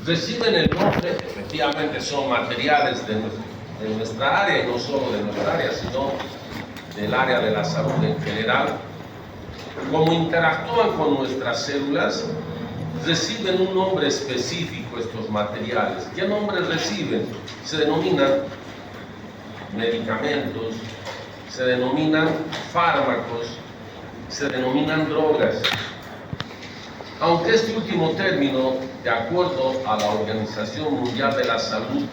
reciben el nombre, efectivamente son materiales de nuestra área, y no solo de nuestra área, sino del área de la salud en general. Como interactúan con nuestras células, reciben un nombre específico estos materiales. ¿Qué nombre reciben? Se denominan medicamentos, se denominan fármacos, se denominan drogas. Aunque este último término, de acuerdo a la Organización Mundial de la Salud,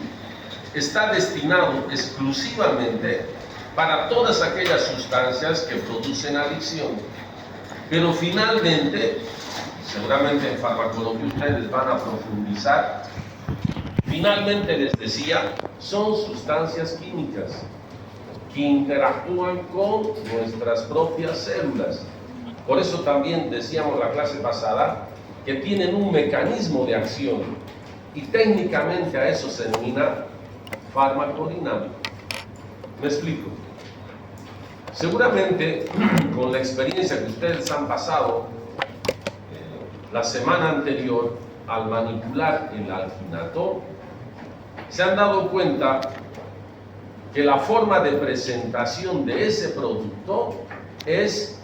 está destinado exclusivamente para todas aquellas sustancias que producen adicción. Pero finalmente, seguramente en farmacología ustedes van a profundizar, finalmente les decía, son sustancias químicas que interactúan con nuestras propias células. Por eso también decíamos la clase pasada que tienen un mecanismo de acción y técnicamente a eso se denomina farmacodinámico. ¿Me explico? Seguramente con la experiencia que ustedes han pasado la semana anterior al manipular el alginato, se han dado cuenta que la forma de presentación de ese producto es...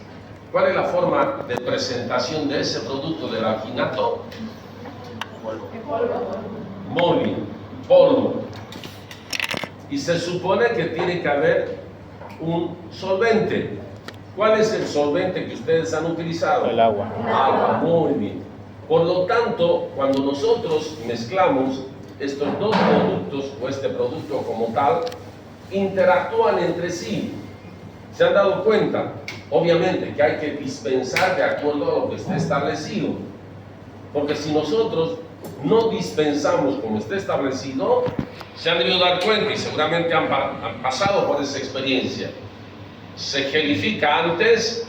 ¿Cuál es la forma de presentación de ese producto del alginato? Moli, polvo. Y se supone que tiene que haber un solvente. ¿Cuál es el solvente que ustedes han utilizado? El agua. Agua, muy bien. Por lo tanto, cuando nosotros mezclamos estos dos productos, o este producto como tal, interactúan entre sí. ¿Se han dado cuenta? Obviamente que hay que dispensar de acuerdo a lo que esté establecido. Porque si nosotros no dispensamos como esté establecido, se han debido dar cuenta y seguramente han pasado por esa experiencia. Se gelifica antes,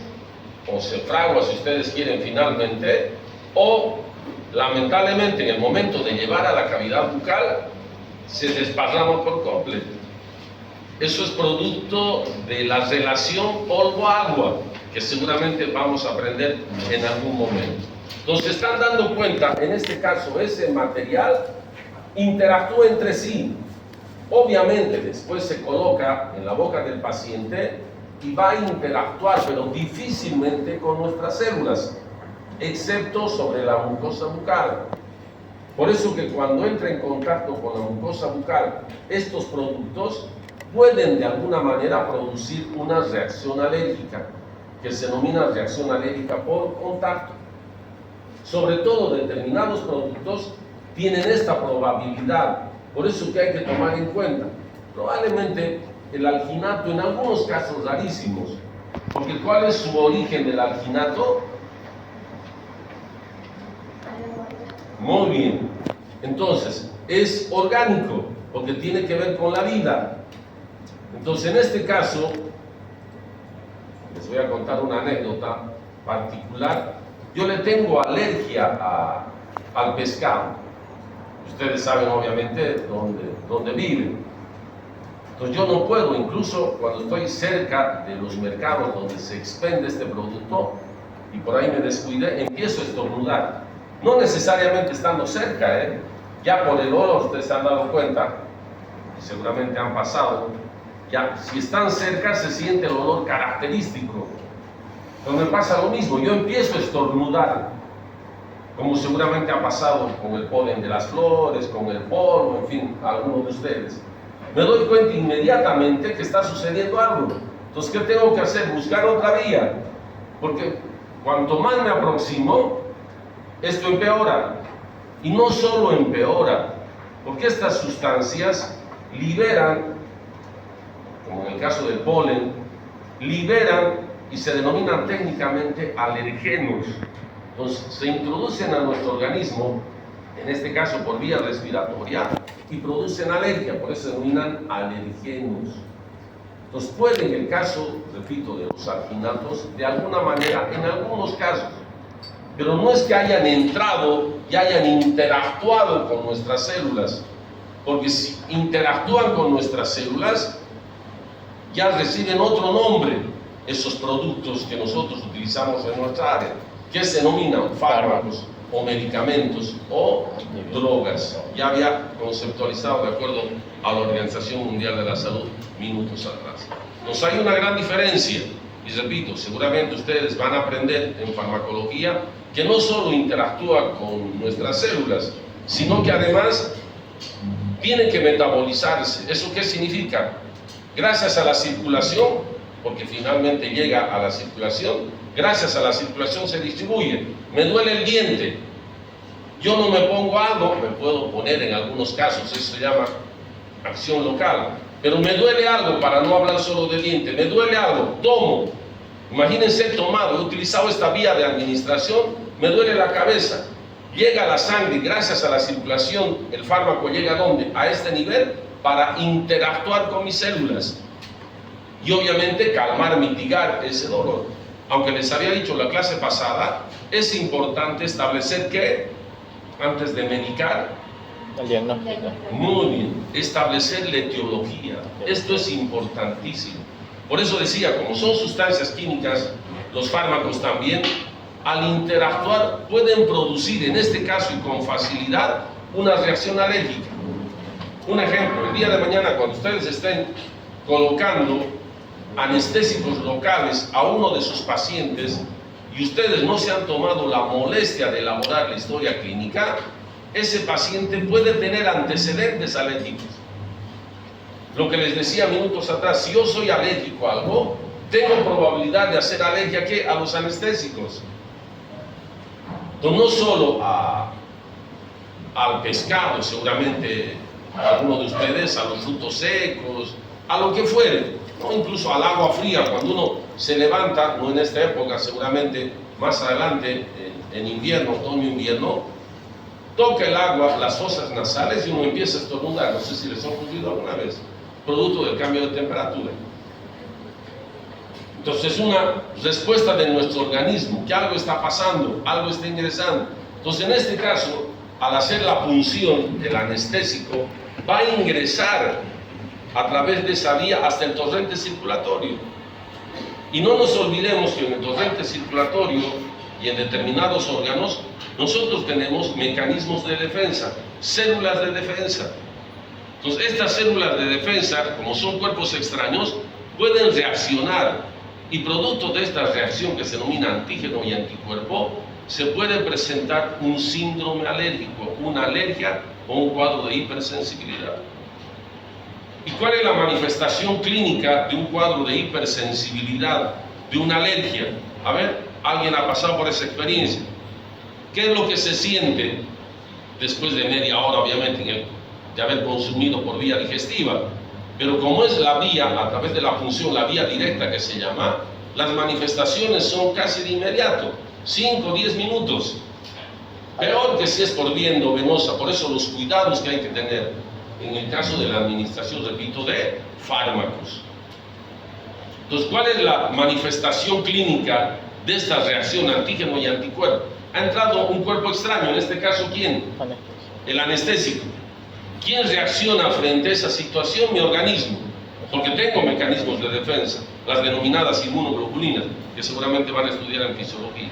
o se fragua si ustedes quieren finalmente, o lamentablemente en el momento de llevar a la cavidad bucal, se desparrama por completo. Eso es producto de la relación polvo-agua, que seguramente vamos a aprender en algún momento. Entonces, están dando cuenta, en este caso, ese material interactúa entre sí. Obviamente, después se coloca en la boca del paciente y va a interactuar, pero difícilmente con nuestras células, excepto sobre la mucosa bucal. Por eso que cuando entra en contacto con la mucosa bucal, estos productos pueden de alguna manera producir una reacción alérgica, que se denomina reacción alérgica por contacto. Sobre todo determinados productos tienen esta probabilidad, por eso que hay que tomar en cuenta. Probablemente el alginato, en algunos casos rarísimos, porque ¿cuál es su origen del alginato? Muy bien, entonces es orgánico, porque tiene que ver con la vida. Entonces, en este caso, les voy a contar una anécdota particular. Yo le tengo alergia al pescado. Ustedes saben, obviamente, dónde viven. Entonces, yo no puedo, incluso cuando estoy cerca de los mercados donde se expende este producto, y por ahí me descuidé, empiezo a estornudar. No necesariamente estando cerca, ya por el olor ustedes se han dado cuenta, y seguramente han pasado. Ya, si están cerca se siente el olor característico. Pero me pasa lo mismo, yo empiezo a estornudar, como seguramente ha pasado con el polen de las flores, con el polvo, en fin, a algunos de ustedes. Me doy cuenta inmediatamente que está sucediendo algo. Entonces, ¿qué tengo que hacer? Buscar otra vía. Porque cuanto más me aproximo, esto empeora. Y no solo empeora, porque estas sustancias liberan, como en el caso del polen, liberan y se denominan técnicamente alergenos. Entonces, se introducen a nuestro organismo, en este caso por vía respiratoria, y producen alergia, por eso se denominan alergenos. Entonces, puede en el caso, repito, de los alginatos, de alguna manera, en algunos casos, pero no es que hayan entrado y hayan interactuado con nuestras células, porque si interactúan con nuestras células, ya reciben otro nombre esos productos que nosotros utilizamos en nuestra área, que se denominan fármacos. o medicamentos o drogas. Ya había conceptualizado de acuerdo a la Organización Mundial de la Salud minutos atrás. Entonces hay una gran diferencia, y repito, seguramente ustedes van a aprender en farmacología que no solo interactúa con nuestras células, sino que además tiene que metabolizarse. ¿Eso qué significa? Gracias a la circulación, porque finalmente llega a la circulación, gracias a la circulación se distribuye. Me duele el diente, yo no me pongo algo, me puedo poner en algunos casos, eso se llama acción local, pero me duele algo, para no hablar solo de diente, me duele algo, tomo. Imagínense tomado, he utilizado esta vía de administración, me duele la cabeza, llega a la sangre, gracias a la circulación, el fármaco llega ¿a dónde? A este nivel para interactuar con mis células y obviamente calmar, mitigar ese dolor. Aunque les había dicho la clase pasada, es importante establecer que, antes de medicar, El diagnóstico. muy bien, establecer la etiología. Esto es importantísimo. Por eso decía, como son sustancias químicas, los fármacos también, al interactuar pueden producir, en este caso y con facilidad, una reacción alérgica. Un ejemplo, el día de mañana cuando ustedes estén colocando anestésicos locales a uno de sus pacientes y ustedes no se han tomado la molestia de elaborar la historia clínica, ese paciente puede tener antecedentes alérgicos. Lo que les decía minutos atrás, si yo soy alérgico a algo, tengo probabilidad de hacer alergia ¿qué? A los anestésicos. Entonces, no solo al pescado, seguramente alguno de ustedes, a los frutos secos, a lo que fuere, ¿no? Incluso al agua fría, cuando uno se levanta, no en esta época, seguramente más adelante, en invierno, otoño-invierno, toca el agua, las fosas nasales y uno empieza a estornudar. No sé si les ha ocurrido alguna vez, producto del cambio de temperatura. Entonces es una respuesta de nuestro organismo, que algo está pasando, algo está ingresando. Entonces en este caso, al hacer la punción del anestésico, va a ingresar a través de esa vía hasta el torrente circulatorio. Y no nos olvidemos que en el torrente circulatorio y en determinados órganos, nosotros tenemos mecanismos de defensa, células de defensa. Entonces estas células de defensa, como son cuerpos extraños, pueden reaccionar y producto de esta reacción que se denomina antígeno y anticuerpo, se puede presentar un síndrome alérgico, una alergia o un cuadro de hipersensibilidad. ¿Y cuál es la manifestación clínica de un cuadro de hipersensibilidad, de una alergia? A ver, ¿alguien ha pasado por esa experiencia? ¿Qué es lo que se siente después de media hora, obviamente, de haber consumido por vía digestiva? Pero como es la vía, a través de la punción, la vía directa que se llama, las manifestaciones son casi de inmediato, 5 o 10 minutos. Peor que si es por vía endovenosa, por eso los cuidados que hay que tener en el caso de la administración, repito, de fármacos. Entonces, ¿cuál es la manifestación clínica de esta reacción antígeno y anticuerpo? Ha entrado un cuerpo extraño, en este caso, ¿quién? El anestésico. ¿Quién reacciona frente a esa situación? Mi organismo, porque tengo mecanismos de defensa, las denominadas inmunoglobulinas, que seguramente van a estudiar en fisiología.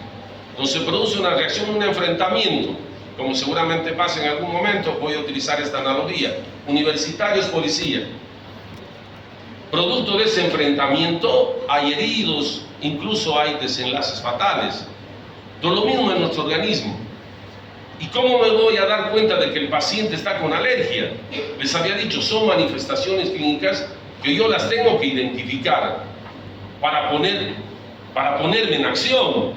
Entonces se produce una reacción, un enfrentamiento, como seguramente pasa en algún momento. Voy a utilizar esta analogía: universitarios, policía. Producto de ese enfrentamiento hay heridos, incluso hay desenlaces fatales. Entonces lo mismo en nuestro organismo. ¿Y cómo me voy a dar cuenta de que el paciente está con alergia? Les había dicho, son manifestaciones clínicas que yo las tengo que identificar para ponerme en acción.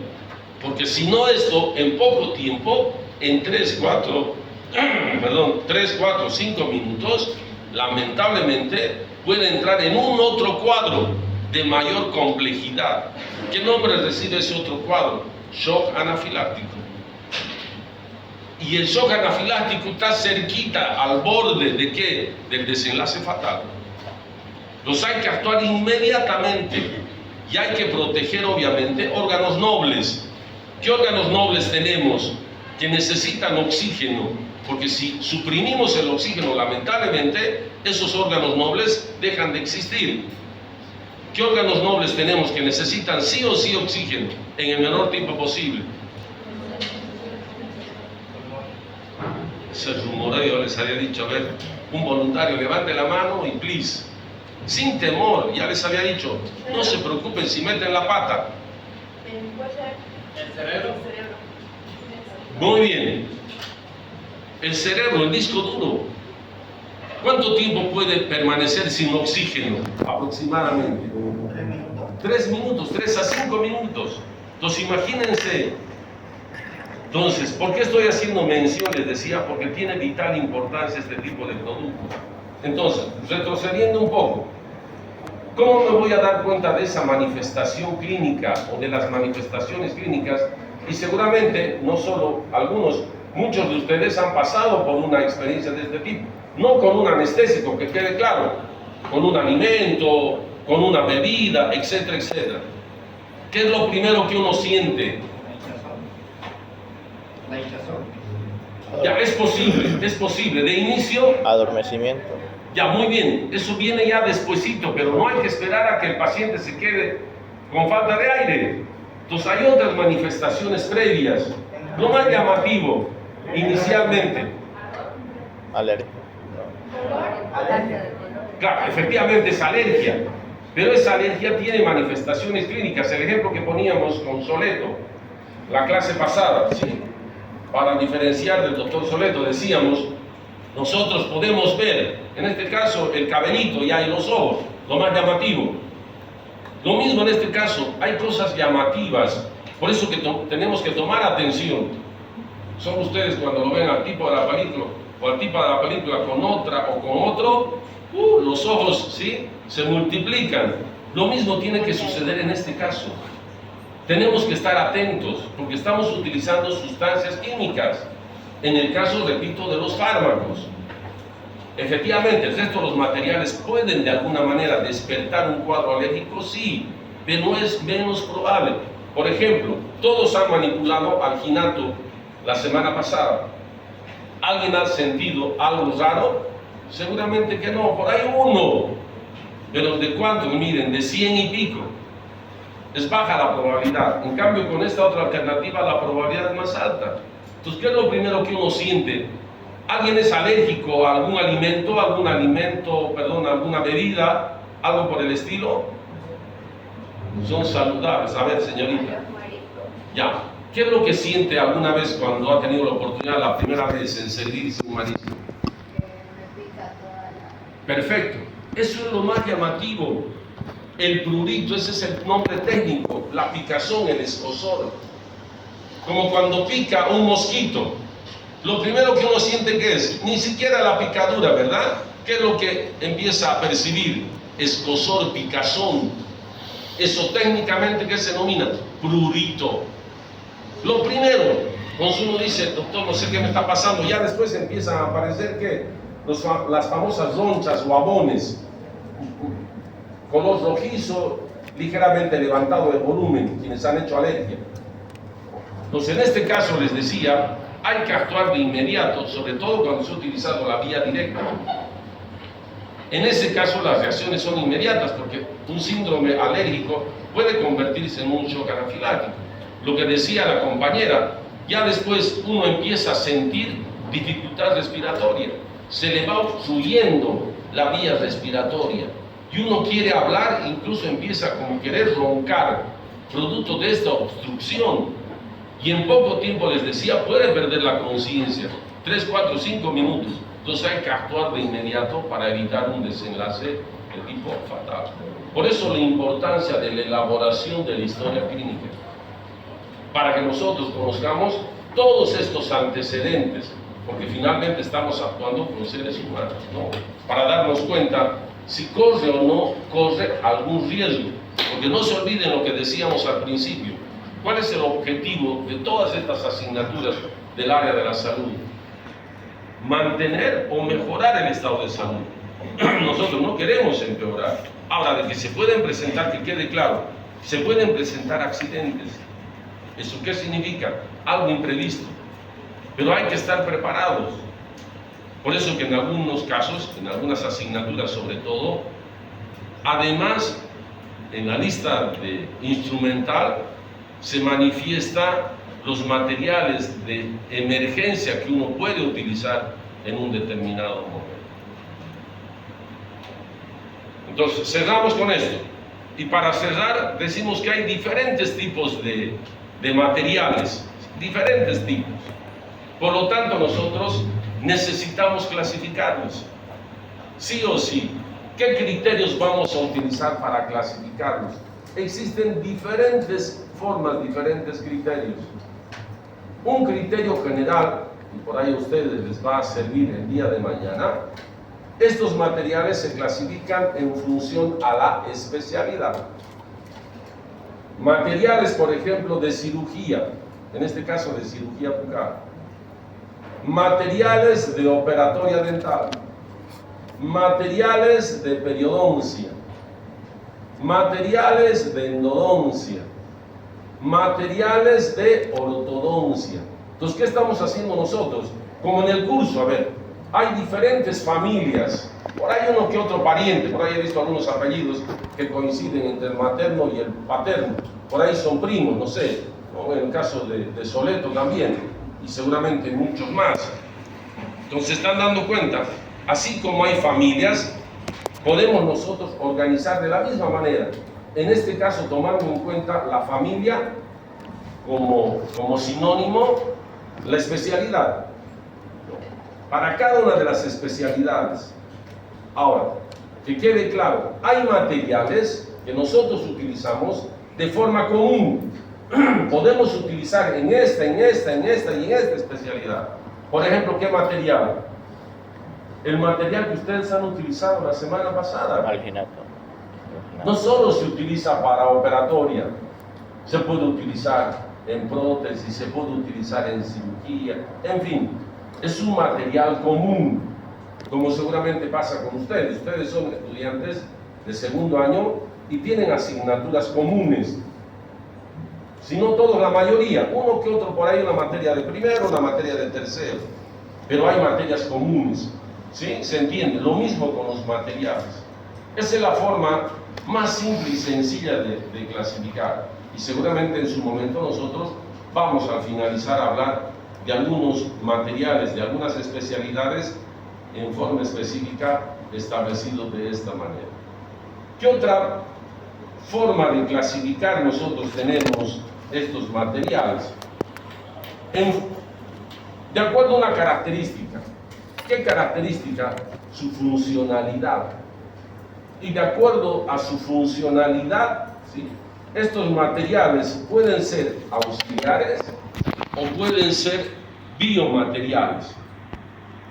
Porque si no, esto en poco tiempo, en 3, 4, 5 minutos, lamentablemente puede entrar en un otro cuadro de mayor complejidad. ¿Qué nombre recibe ese otro cuadro? Shock anafiláctico. Y el shock anafiláctico está cerquita, al borde de ¿qué? Del desenlace fatal. Los hay que actuar inmediatamente y hay que proteger, obviamente, órganos nobles. ¿Qué órganos nobles tenemos? Que necesitan oxígeno, porque si suprimimos el oxígeno, lamentablemente, esos órganos nobles dejan de existir. ¿Qué órganos nobles tenemos que necesitan sí o sí oxígeno en el menor tiempo posible? Se rumoreó, les había dicho, a ver, un voluntario, levante la mano y please, sin temor, ya les había dicho, no se preocupen si meten la pata. El cerebro. Muy bien. El cerebro, el disco duro, ¿cuánto tiempo puede permanecer sin oxígeno? Aproximadamente 3 minutos, 3 a 5 minutos. Entonces imagínense. Entonces, ¿por qué estoy haciendo mención? Les decía, porque tiene vital importancia este tipo de productos. Entonces, retrocediendo un poco, ¿cómo me voy a dar cuenta de esa manifestación clínica o de las manifestaciones clínicas? Y seguramente, no solo algunos, muchos de ustedes han pasado por una experiencia de este tipo. No con un anestésico, que quede claro, con un alimento, con una bebida, etcétera, etcétera. ¿Qué es lo primero que uno siente? La hinchazón. Ya, es posible. De inicio, Adormecimiento. ya, muy bien, eso viene ya despuesito, pero no hay que esperar a que el paciente se quede con falta de aire. Entonces hay otras manifestaciones previas. Lo más llamativo, inicialmente, Alergia. claro, efectivamente es alergia, pero esa alergia tiene manifestaciones clínicas. El ejemplo que poníamos con Soleto, la clase pasada, ¿sí? Para diferenciar del doctor Soleto, decíamos, nosotros podemos ver, en este caso, el cabellito ya en los ojos, lo más llamativo. Lo mismo en este caso, hay cosas llamativas, por eso que tenemos que tomar atención. Son ustedes cuando lo ven al tipo de la película, o al tipo de la película con otra o con otro, los ojos, ¿sí?, se multiplican. Lo mismo tiene que suceder en este caso. Tenemos que estar atentos, porque estamos utilizando sustancias químicas. En el caso, repito, de los fármacos. Efectivamente, el resto de los materiales pueden de alguna manera despertar un cuadro alérgico, sí, pero no es menos probable. Por ejemplo, todos han manipulado alginato la semana pasada. ¿Alguien ha sentido algo raro? Seguramente que no, por ahí uno. Pero ¿de cuánto? Miren, de 100 y pico. Es baja la probabilidad. En cambio, con esta otra alternativa, la probabilidad es más alta. Entonces, ¿qué es lo primero que uno siente? ¿Alguien es alérgico a algún alimento, alguna bebida, algo por el estilo? Son saludables. A ver, señorita. Ya. ¿Qué es lo que siente alguna vez cuando ha tenido la oportunidad, la primera vez, en servirse un marisco? Perfecto. Eso es lo más llamativo. El prurito, ese es el nombre técnico. La picazón, el escozor. Como cuando pica un mosquito. Lo primero que uno siente, ¿qué es? Ni siquiera la picadura, ¿verdad? ¿Qué es lo que empieza a percibir? Escozor, picazón. Eso técnicamente, ¿qué se denomina? Prurito. Lo primero, cuando uno dice, doctor, no sé qué me está pasando, ya después empiezan a aparecer, ¿qué? Las famosas ronchas o abones. Color rojizo, ligeramente levantado de volumen, quienes han hecho alergia. Entonces, en este caso les decía, hay que actuar de inmediato, sobre todo cuando se ha utilizado la vía directa. En ese caso las reacciones son inmediatas, porque un síndrome alérgico puede convertirse en un shock anafiláctico. Lo que decía la compañera, ya después uno empieza a sentir dificultad respiratoria, se le va obstruyendo la vía respiratoria y uno quiere hablar, incluso empieza como querer roncar, producto de esta obstrucción. Y en poco tiempo, les decía, puede perder la conciencia, 3, 4, 5 minutos. Entonces hay que actuar de inmediato para evitar un desenlace de tipo fatal. Por eso la importancia de la elaboración de la historia clínica, para que nosotros conozcamos todos estos antecedentes, porque finalmente estamos actuando con seres humanos, ¿no? Para darnos cuenta si corre o no corre algún riesgo, porque no se olviden lo que decíamos al principio. ¿Cuál es el objetivo de todas estas asignaturas del área de la salud? Mantener o mejorar el estado de salud. Nosotros no queremos empeorar. Ahora, de que se pueden presentar, que quede claro, se pueden presentar accidentes. ¿Eso qué significa? Algo imprevisto. Pero hay que estar preparados. Por eso que en algunos casos, en algunas asignaturas sobre todo, además, en la lista de instrumental, se manifiesta los materiales de emergencia que uno puede utilizar en un determinado momento. Entonces, cerramos con esto. Y para cerrar, decimos que hay diferentes tipos de materiales, diferentes tipos. Por lo tanto, nosotros necesitamos clasificarlos, sí o sí. ¿Qué criterios vamos a utilizar para clasificarlos? Existen diferentes formas, diferentes criterios. Un criterio general, y por ahí a ustedes les va a servir el día de mañana, estos materiales se clasifican en función a la especialidad. Materiales, por ejemplo, de cirugía, en este caso de cirugía bucal. Materiales de operatoria dental. Materiales de periodoncia. Materiales de endodoncia. Materiales de ortodoncia. Entonces, ¿qué estamos haciendo nosotros? Como en el curso, a ver, hay diferentes familias, por ahí uno que otro pariente, por ahí he visto algunos apellidos que coinciden entre el materno y el paterno, por ahí son primos, no sé, ¿no? En el caso de Soleto también, y seguramente muchos más. Entonces, se están dando cuenta, así como hay familias, podemos nosotros organizar de la misma manera. En este caso, tomando en cuenta la familia como sinónimo, la especialidad. Para cada una de las especialidades. Ahora, que quede claro, hay materiales que nosotros utilizamos de forma común. Podemos utilizar en esta y en esta especialidad. Por ejemplo, ¿qué material? El material que ustedes han utilizado la semana pasada. Alginato. No solo se utiliza para operatoria, se puede utilizar en prótesis, se puede utilizar en cirugía, en fin, es un material común, como seguramente pasa con ustedes. Ustedes son estudiantes de segundo año y tienen asignaturas comunes. Si no todos, la mayoría, uno que otro por ahí una materia de primero, una materia de tercero, pero hay materias comunes, ¿sí? Se entiende, lo mismo con los materiales. Esa es la forma más simple y sencilla de clasificar, y seguramente en su momento nosotros vamos a finalizar a hablar de algunos materiales, de algunas especialidades en forma específica establecidos de esta manera. ¿Qué otra forma de clasificar nosotros tenemos estos materiales? De acuerdo a una característica. ¿Qué característica? Su funcionalidad. Y de acuerdo a su funcionalidad, ¿sí?, estos materiales pueden ser auxiliares o pueden ser biomateriales.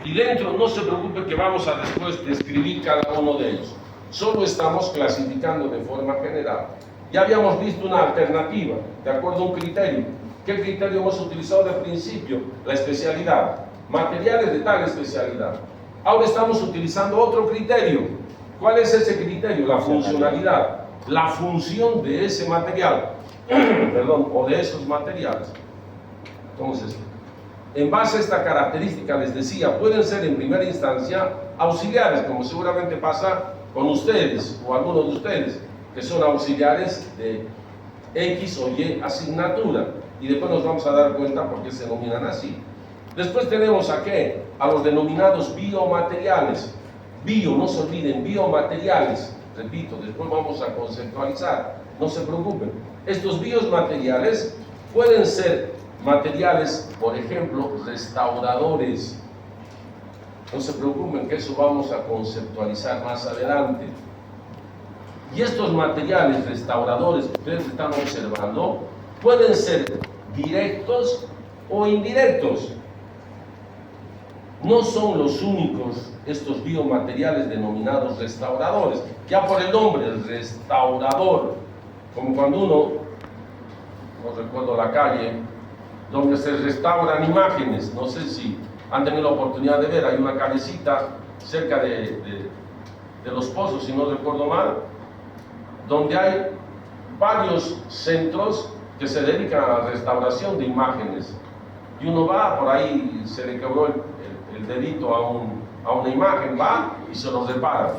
Y dentro, no se preocupe que vamos a después describir cada uno de ellos. Solo estamos clasificando de forma general. Ya habíamos visto una alternativa, de acuerdo a un criterio. ¿Qué criterio hemos utilizado de principio? La especialidad. Materiales de tal especialidad. Ahora estamos utilizando otro criterio. ¿Cuál es ese criterio? La funcionalidad. La función de ese material, perdón, o de esos materiales. Entonces, en base a esta característica, les decía, pueden ser en primera instancia auxiliares, como seguramente pasa con ustedes o algunos de ustedes, que son auxiliares de X o Y asignatura, y después nos vamos a dar cuenta por qué se denominan así. Después tenemos a ¿qué? A los denominados biomateriales. Bio, no se olviden, biomateriales. Repito, después vamos a conceptualizar, no se preocupen. Estos biomateriales pueden ser materiales, por ejemplo, restauradores. No se preocupen que eso vamos a conceptualizar más adelante. Y estos materiales restauradores que ustedes están observando pueden ser directos o indirectos. No son los únicos estos biomateriales denominados restauradores. Ya por el nombre, el restaurador, como cuando uno, no recuerdo la calle, donde se restauran imágenes, no sé si han tenido la oportunidad de ver, hay una callecita cerca de Los Pozos, si no recuerdo mal, donde hay varios centros que se dedican a la restauración de imágenes. Y uno va, por ahí se le quebró el dedito a una imagen, va y se lo repara.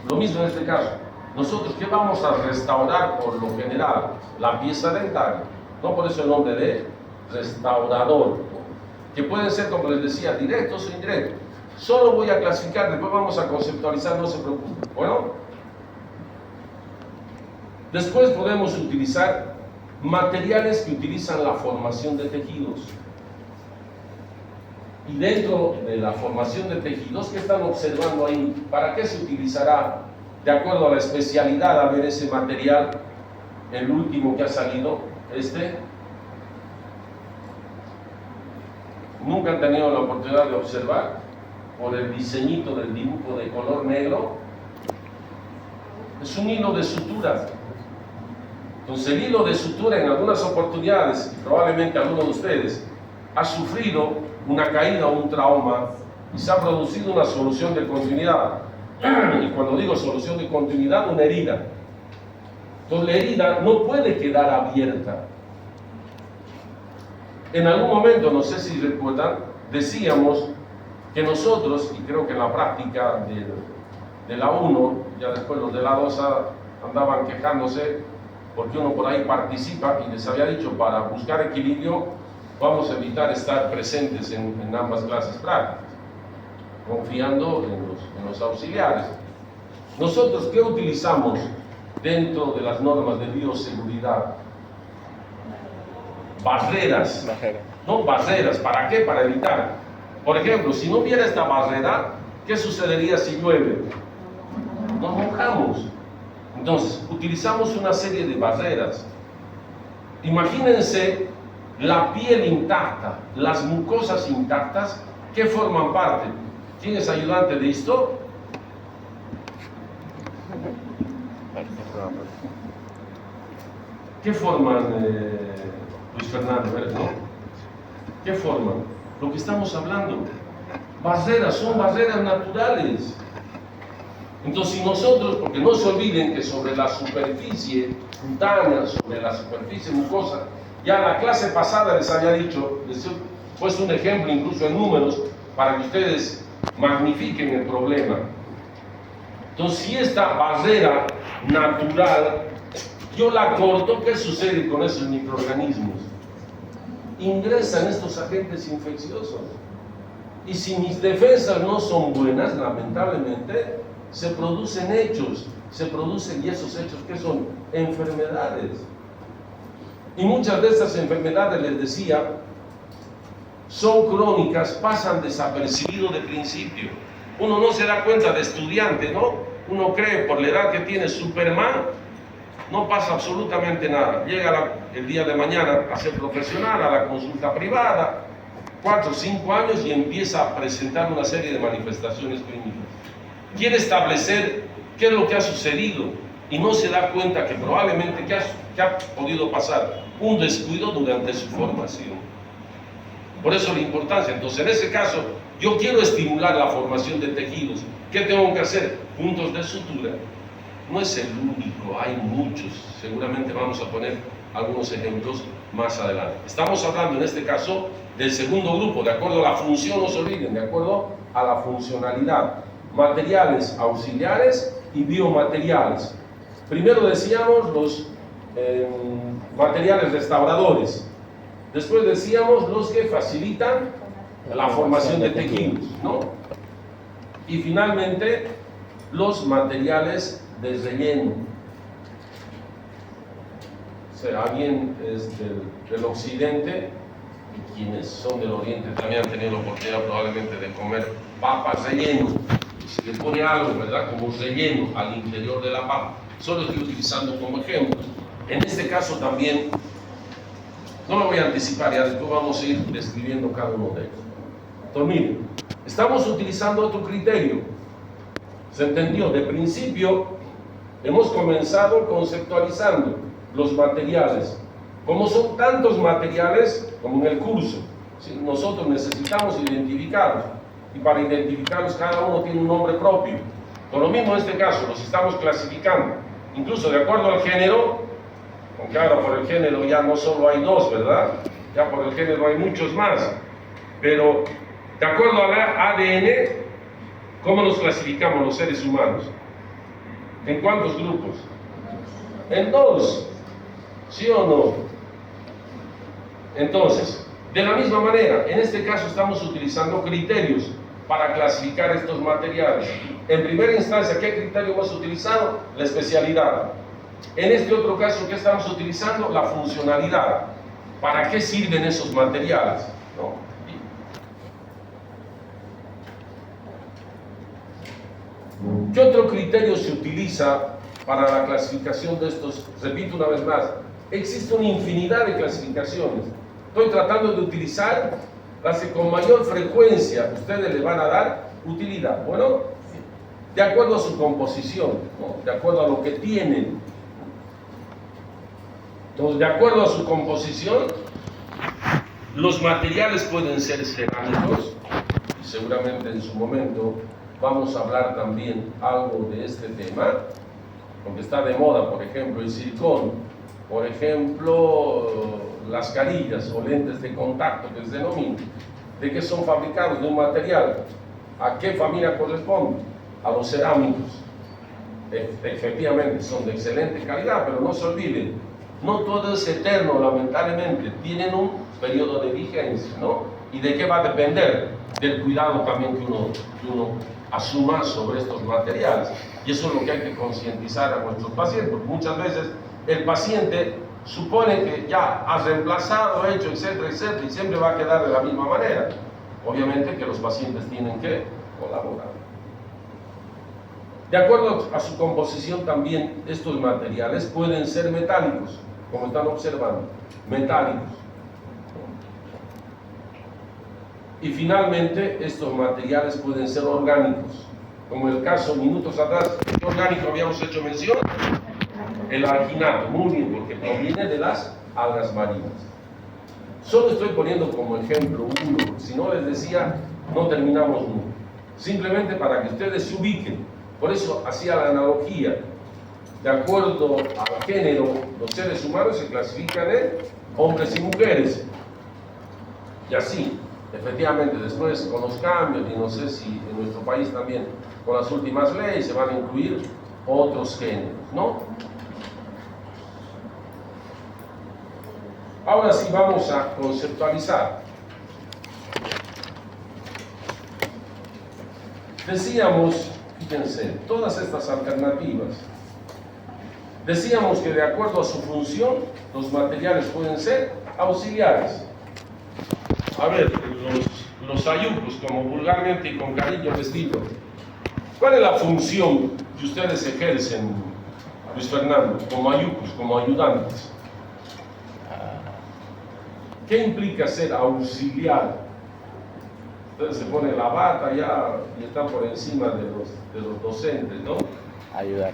Lo mismo en este caso. Nosotros, ¿qué vamos a restaurar por lo general? La pieza dental. No por eso el nombre de restaurador, que pueden ser, como les decía, directos o indirectos. Solo voy a clasificar, después vamos a conceptualizar, no se preocupen. Bueno, después podemos utilizar materiales que utilizan la formación de tejidos. Y dentro de la formación de tejidos, ¿qué están observando ahí? ¿Para qué se utilizará? De acuerdo a la especialidad, a ver ese material, el último que ha salido, nunca han tenido la oportunidad de observar por el diseñito del dibujo de color negro. Es un hilo de sutura. Entonces el hilo de sutura en algunas oportunidades, probablemente alguno de ustedes ha sufrido una caída o un trauma y se ha producido una solución de continuidad. Y cuando digo solución de continuidad, una herida. Entonces la herida no puede quedar abierta. En algún momento, no sé si recuerdan, decíamos que nosotros, y creo que en la práctica de la 1, ya después los de la 2 andaban quejándose, porque uno por ahí participa, y les había dicho, para buscar equilibrio, vamos a evitar estar presentes en ambas clases prácticas, confiando en los auxiliares. Nosotros, ¿qué utilizamos dentro de las normas de bioseguridad? Barreras. No, barreras. ¿Para qué? Para evitar. Por ejemplo, si no hubiera esta barrera, ¿qué sucedería si llueve? Nos mojamos. Entonces, utilizamos una serie de barreras. Imagínense la piel intacta, las mucosas intactas, ¿qué forman parte? ¿Quién es ayudante de esto? ¿Qué forman, Luis Fernando? ¿No? ¿Qué forman? Lo que estamos hablando. Barreras, son barreras naturales. Entonces, si nosotros, porque no se olviden que sobre la superficie cutánea, sobre la superficie mucosa, ya la clase pasada les había dicho, les he puesto un ejemplo incluso en números para que ustedes magnifiquen el problema. Entonces, si esta barrera natural yo la corto, ¿qué sucede con esos microorganismos? Ingresan estos agentes infecciosos. Y si mis defensas no son buenas, lamentablemente, se producen hechos, y esos hechos, ¿qué son? Enfermedades. Y muchas de estas enfermedades, les decía, son crónicas, pasan desapercibido de principio. Uno no se da cuenta de estudiante, ¿no? Uno cree por la edad que tiene Superman, no pasa absolutamente nada. Llega el día de mañana a ser profesional, a la consulta privada, 4 o 5 años y empieza a presentar una serie de manifestaciones clínicas. Quiere establecer qué es lo que ha sucedido y no se da cuenta que probablemente que ha podido pasar un descuido durante su formación. Por eso la importancia. Entonces, en ese caso, yo quiero estimular la formación de tejidos. ¿Qué tengo que hacer? Puntos de sutura. No es el único, hay muchos. Seguramente vamos a poner algunos ejemplos más adelante. Estamos hablando en este caso del segundo grupo, de acuerdo a la función, no se olviden, de acuerdo a la funcionalidad. Materiales auxiliares y biomateriales. Primero decíamos los materiales restauradores. Después decíamos los que facilitan la formación de tejidos, ¿no? Y finalmente los materiales de relleno. O sea, alguien es del occidente, y quienes son del oriente también han tenido la oportunidad probablemente de comer papas relleno. Se le pone algo, ¿verdad?, como relleno al interior de la papa. Solo estoy utilizando como ejemplo. En este caso también, no me voy a anticipar, ya después vamos a ir describiendo cada uno de ellos. Entonces, miren, estamos utilizando otro criterio. ¿Se entendió? De principio, hemos comenzado conceptualizando los materiales. Como son tantos materiales, como en el curso, ¿sí? Nosotros necesitamos identificarlos. Y para identificarlos, cada uno tiene un nombre propio. Por lo mismo en este caso, los estamos clasificando. Incluso de acuerdo al género, aunque ahora por el género ya no solo hay 2, ¿verdad? Ya por el género hay muchos más. Pero de acuerdo al ADN, ¿cómo nos clasificamos los seres humanos? ¿En cuántos grupos? En 2. ¿Sí o no? Entonces, de la misma manera, en este caso estamos utilizando criterios para clasificar estos materiales. En primera instancia, ¿qué criterio hemos utilizado? La especialidad. En este otro caso, ¿qué estamos utilizando? La funcionalidad. ¿Para qué sirven esos materiales? ¿No? ¿Qué otro criterio se utiliza para la clasificación de estos? Repito una vez más, existe una infinidad de clasificaciones. Estoy tratando de utilizar las que con mayor frecuencia ustedes le van a dar utilidad. Bueno, de acuerdo a su composición, ¿no? De acuerdo a lo que tienen. Entonces, de acuerdo a su composición, los materiales pueden ser cerámicos, y seguramente en su momento vamos a hablar también algo de este tema, porque está de moda, por ejemplo, el silicón, por ejemplo, las carillas o lentes de contacto que se denominan. ¿De qué son fabricados? De un material. ¿A qué familia corresponde? A los cerámicos. Efectivamente, son de excelente calidad, pero no se olviden, no todo es eterno, lamentablemente. Tienen un periodo de vigencia, ¿no? ¿Y de qué va a depender? Del cuidado también que uno asuma sobre estos materiales. Y eso es lo que hay que concientizar a nuestros pacientes, porque muchas veces el paciente supone que ya ha reemplazado, hecho, etcétera, etcétera, y siempre va a quedar de la misma manera. Obviamente que los pacientes tienen que colaborar. De acuerdo a su composición también, estos materiales pueden ser metálicos, como están observando, metálicos. Y finalmente, estos materiales pueden ser orgánicos, como el caso minutos atrás, ¿qué orgánico habíamos hecho mención? El alginato, muy bien, porque proviene de las algas marinas. Solo estoy poniendo como ejemplo uno, si no les decía, no terminamos nunca. Simplemente para que ustedes se ubiquen. Por eso hacía la analogía. De acuerdo al género, los seres humanos se clasifican en hombres y mujeres. Y así, efectivamente, después con los cambios, y no sé si en nuestro país también, con las últimas leyes se van a incluir otros géneros, ¿no? Ahora sí vamos a conceptualizar. Decíamos, fíjense, todas estas alternativas. Decíamos que de acuerdo a su función, los materiales pueden ser auxiliares. A ver, los ayucos, como vulgarmente y con cariño les digo, ¿cuál es la función que ustedes ejercen, Luis Fernando, como ayucos, como ayudantes? ¿Qué implica ser auxiliar? Ustedes se ponen la bata ya y están por encima de los docentes, ¿no? Ayudar.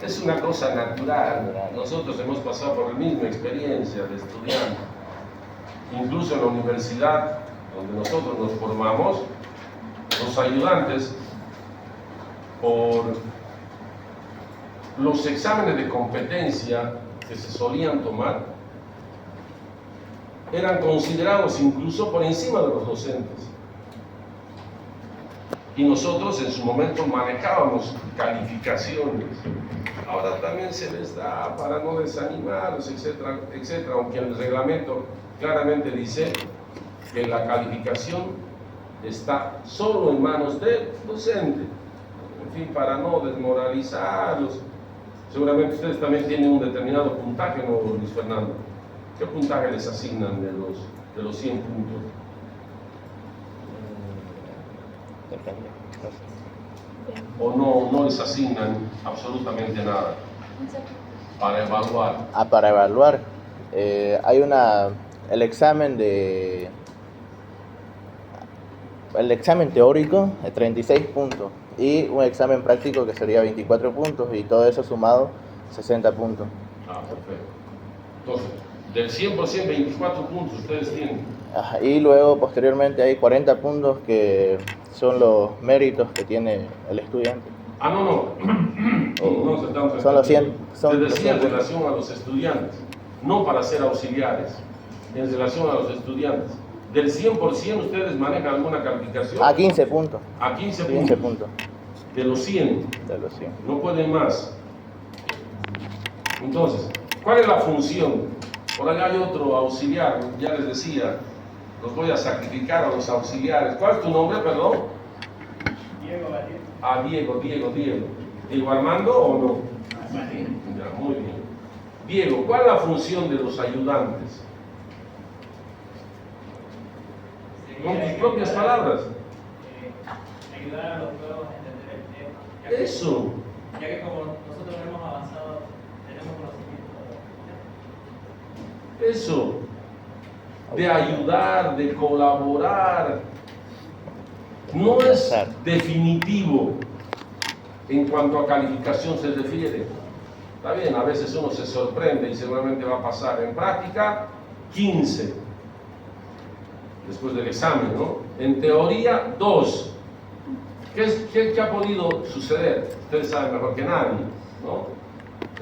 Es una cosa natural. Nosotros hemos pasado por la misma experiencia de estudiante. Incluso en la universidad, donde nosotros nos formamos, los ayudantes, por los exámenes de competencia que se solían tomar, eran considerados incluso por encima de los docentes. Y nosotros en su momento manejábamos calificaciones. Ahora también se les da para no desanimarlos, etcétera, etcétera, aunque el reglamento claramente dice que la calificación está solo en manos del docente. En fin, para no desmoralizarlos. Seguramente ustedes también tienen un determinado puntaje, ¿no, Luis Fernando? ¿Qué puntaje les asignan de los 100 puntos? Depende. ¿O no les asignan absolutamente nada para evaluar? Para evaluar, hay el examen teórico de 36 puntos y un examen práctico que sería 24 puntos y todo eso sumado 60 puntos. Ah, perfecto. Entonces, del 100%, 24 puntos ustedes tienen. Y luego posteriormente hay 40 puntos que son los méritos que tiene el estudiante. Ah, no, no se están Son los 100. Te decía en relación a los estudiantes, no para ser auxiliares, en relación a los estudiantes. Del 100% ustedes manejan alguna calificación. A 15 puntos. A 15 puntos. De los 100. De los 100. No pueden más. Entonces, ¿cuál es la función Por acá hay otro auxiliar, ya les decía, los voy a sacrificar a los auxiliares. ¿Cuál es tu nombre, perdón? Diego Valiente. Ah, Diego. ¿Diego Armando o no? Valiente. Ya, muy bien. Diego, ¿cuál es la función de los ayudantes? Con tus propias palabras. Ayudar a los nuevos a entender el tema. Eso. Ya que como nosotros hemos avanzado, tenemos conocimiento. Eso. De ayudar, de colaborar. No es definitivo en cuanto a calificación se refiere. Está bien, a veces uno se sorprende y seguramente va a pasar en práctica 15 después del examen, ¿no? En teoría 2. ¿Qué ha podido suceder? Ustedes saben mejor que nadie, ¿no?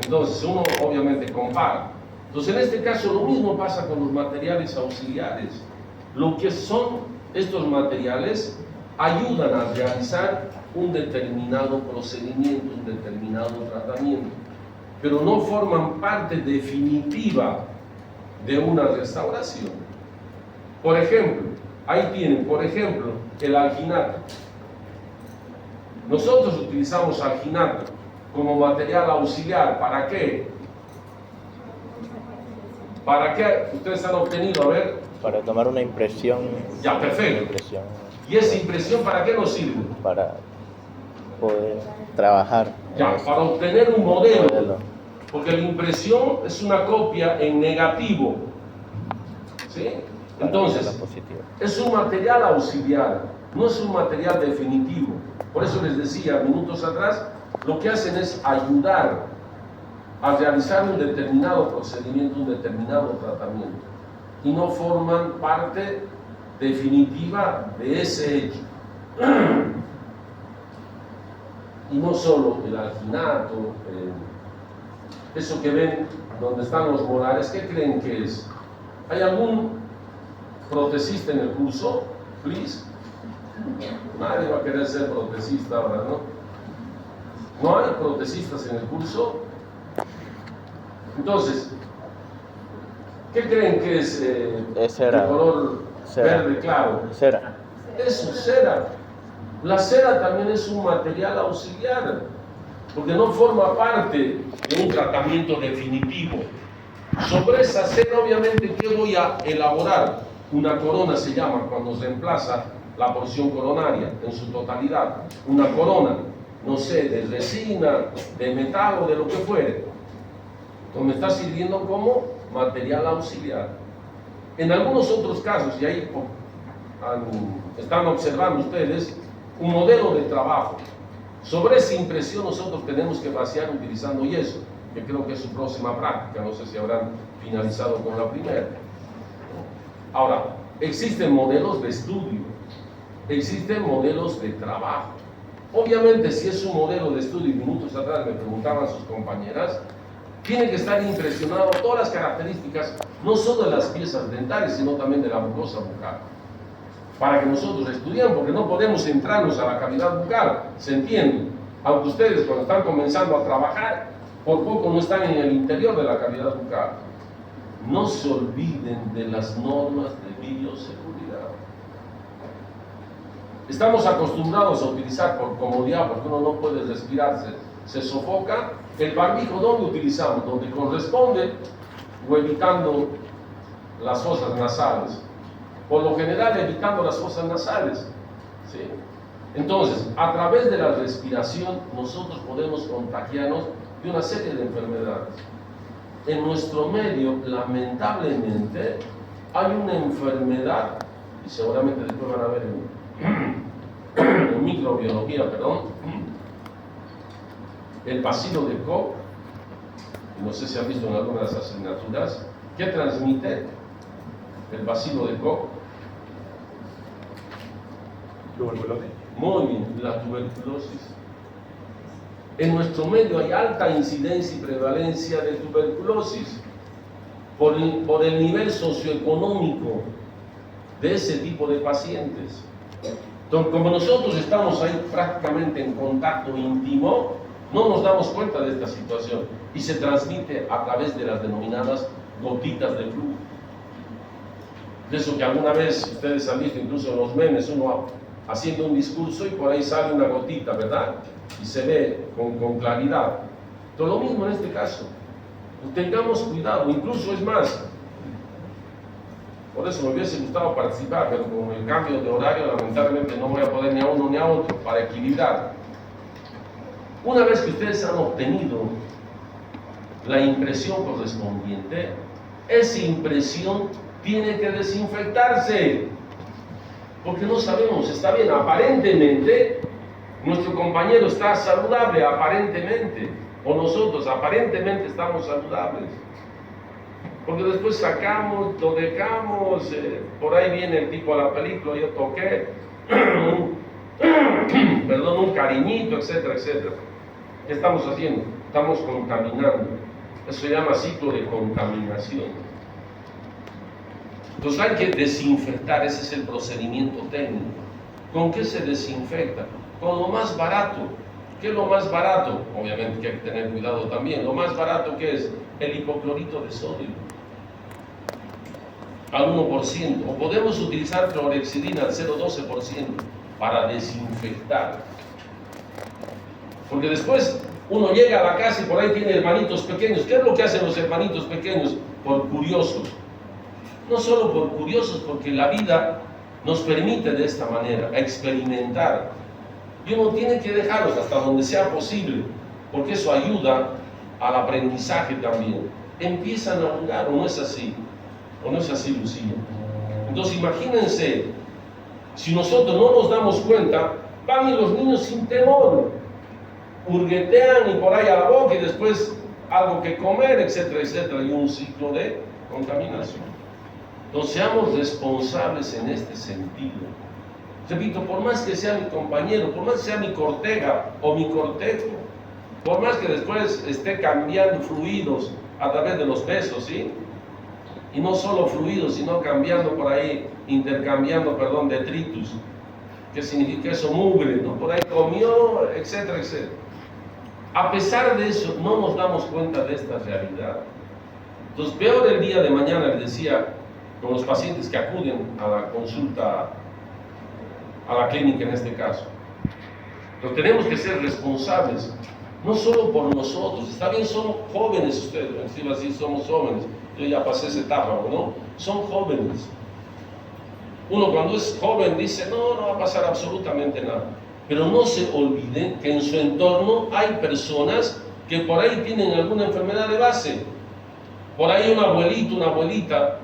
Entonces uno obviamente compara. Entonces en este caso lo mismo pasa con los materiales auxiliares. Lo que son estos materiales ayudan a realizar un determinado procedimiento, un determinado tratamiento, pero no forman parte definitiva de una restauración. Por ejemplo, ahí tienen, por ejemplo, el alginato. Nosotros utilizamos alginato como material auxiliar. ¿Para qué? ¿Para qué? Ustedes han obtenido, a ver. Para tomar una impresión. Ya, perfecto. Impresión, ¿Y esa impresión para qué nos sirve? para poder trabajar. Ya, para obtener un modelo. Porque la impresión es una copia en negativo. ¿Sí? Entonces, es un material auxiliar, no es un material definitivo. Por eso les decía minutos atrás, lo que hacen es ayudar a realizar un determinado procedimiento, un determinado tratamiento, y no forman parte definitiva de ese hecho. Y no solo el alginato, eso que ven donde están los molares, ¿qué creen que es? ¿Hay algún protesista en el curso? Please. Nadie va a querer ser protesista ahora, ¿no? ¿No hay protesistas en el curso? Entonces, ¿qué creen que es cera. de color verde claro? Cera. Eso, cera. La cera también es un material auxiliar, porque no forma parte de un tratamiento definitivo. Sobre esa cera, obviamente, ¿qué voy a elaborar? Una corona se llama cuando se reemplaza la porción coronaria en su totalidad. Una corona, no sé, de resina, de metal o de lo que fuere. Entonces me está sirviendo como material auxiliar. En algunos otros casos, y ahí están observando ustedes, un modelo de trabajo. Sobre esa impresión nosotros tenemos que vaciar utilizando yeso, que creo que es su próxima práctica, no sé si habrán finalizado con la primera. Ahora, existen modelos de estudio, existen modelos de trabajo. Obviamente, si es un modelo de estudio, y minutos atrás me preguntaban sus compañeras, tiene que estar impresionado todas las características, no solo de las piezas dentales, sino también de la mucosa bucal, para que nosotros estudiemos, porque no podemos centrarnos a la cavidad bucal, ¿se entiende? Aunque ustedes cuando están comenzando a trabajar, por poco no están en el interior de la cavidad bucal. No se olviden de las normas de bioseguridad. Estamos acostumbrados a utilizar por comodidad, porque uno no puede respirar, se sofoca. El barbijo, ¿dónde utilizamos? Donde corresponde, o evitando las fosas nasales. Por lo general, evitando las fosas nasales. ¿Sí? Entonces, a través de la respiración, nosotros podemos contagiarnos de una serie de enfermedades. En nuestro medio, lamentablemente, hay una enfermedad, y seguramente después van a ver en microbiología, el bacilo de Koch, no sé si han visto en alguna de las asignaturas, ¿qué transmite el bacilo de Koch? Tuberculosis. Muy bien, la tuberculosis. En nuestro medio hay alta incidencia y prevalencia de tuberculosis por el nivel socioeconómico de ese tipo de pacientes. Entonces, como nosotros estamos ahí prácticamente en contacto íntimo, no nos damos cuenta de esta situación y se transmite a través de las denominadas gotitas de flujo. De eso que alguna vez ustedes han visto incluso en los memes, uno haciendo un discurso y por ahí sale una gotita, ¿verdad? Y se ve con claridad. Todo lo mismo en este caso. Tengamos cuidado, incluso es más. Por eso me hubiese gustado participar, pero con el cambio de horario lamentablemente no voy a poder ni a uno ni a otro para equilibrar. Una vez que ustedes han obtenido la impresión correspondiente, esa impresión tiene que desinfectarse, porque no sabemos, está bien, aparentemente nuestro compañero está saludable, aparentemente, o nosotros aparentemente estamos saludables, porque después sacamos, lo dejamos, por ahí viene el tipo a la película, yo toqué, perdón, un cariñito, etcétera, etcétera. ¿Qué estamos haciendo? Estamos contaminando. Eso se llama ciclo de contaminación. Entonces hay que desinfectar, ese es el procedimiento técnico. ¿Con qué se desinfecta? Con lo más barato. ¿Qué es lo más barato? Obviamente que hay que tener cuidado también. Lo más barato, ¿qué es? El hipoclorito de sodio. Al 1%. O podemos utilizar clorhexidina al 0,12% para desinfectar. Porque después uno llega a la casa y por ahí tiene hermanitos pequeños. ¿Qué es lo que hacen los hermanitos pequeños? Por curiosos. No solo por curiosos, porque la vida nos permite de esta manera experimentar. Y uno tiene que dejarlos hasta donde sea posible, porque eso ayuda al aprendizaje también. Empiezan a jugar, ¿o no es así? ¿O no es así, Lucía? Entonces imagínense, si nosotros no nos damos cuenta, van y los niños sin temor, hurguetean y por ahí a la boca y después algo que comer, etcétera, etcétera, y un ciclo de contaminación. Entonces seamos responsables en este sentido. Repito, por más que sea mi compañero, por más que sea mi cortega o mi cortejo, por más que después esté cambiando fluidos a través de los besos, ¿sí? Y no solo fluidos, sino cambiando por ahí, intercambiando, perdón, detritus. ¿Qué significa eso? Mugre, ¿no? Por ahí comió, etcétera, etcétera. A pesar de eso, no nos damos cuenta de esta realidad. Entonces, peor el día de mañana, les decía, con los pacientes que acuden a la consulta, a la clínica en este caso. Pero tenemos que ser responsables, no solo por nosotros. Está bien, son jóvenes ustedes, encima así somos jóvenes. Yo ya pasé esa etapa, ¿no? Son jóvenes. Uno cuando es joven dice, no va a pasar absolutamente nada. Pero no se olviden que en su entorno hay personas que por ahí tienen alguna enfermedad de base. Por ahí un abuelito, una abuelita,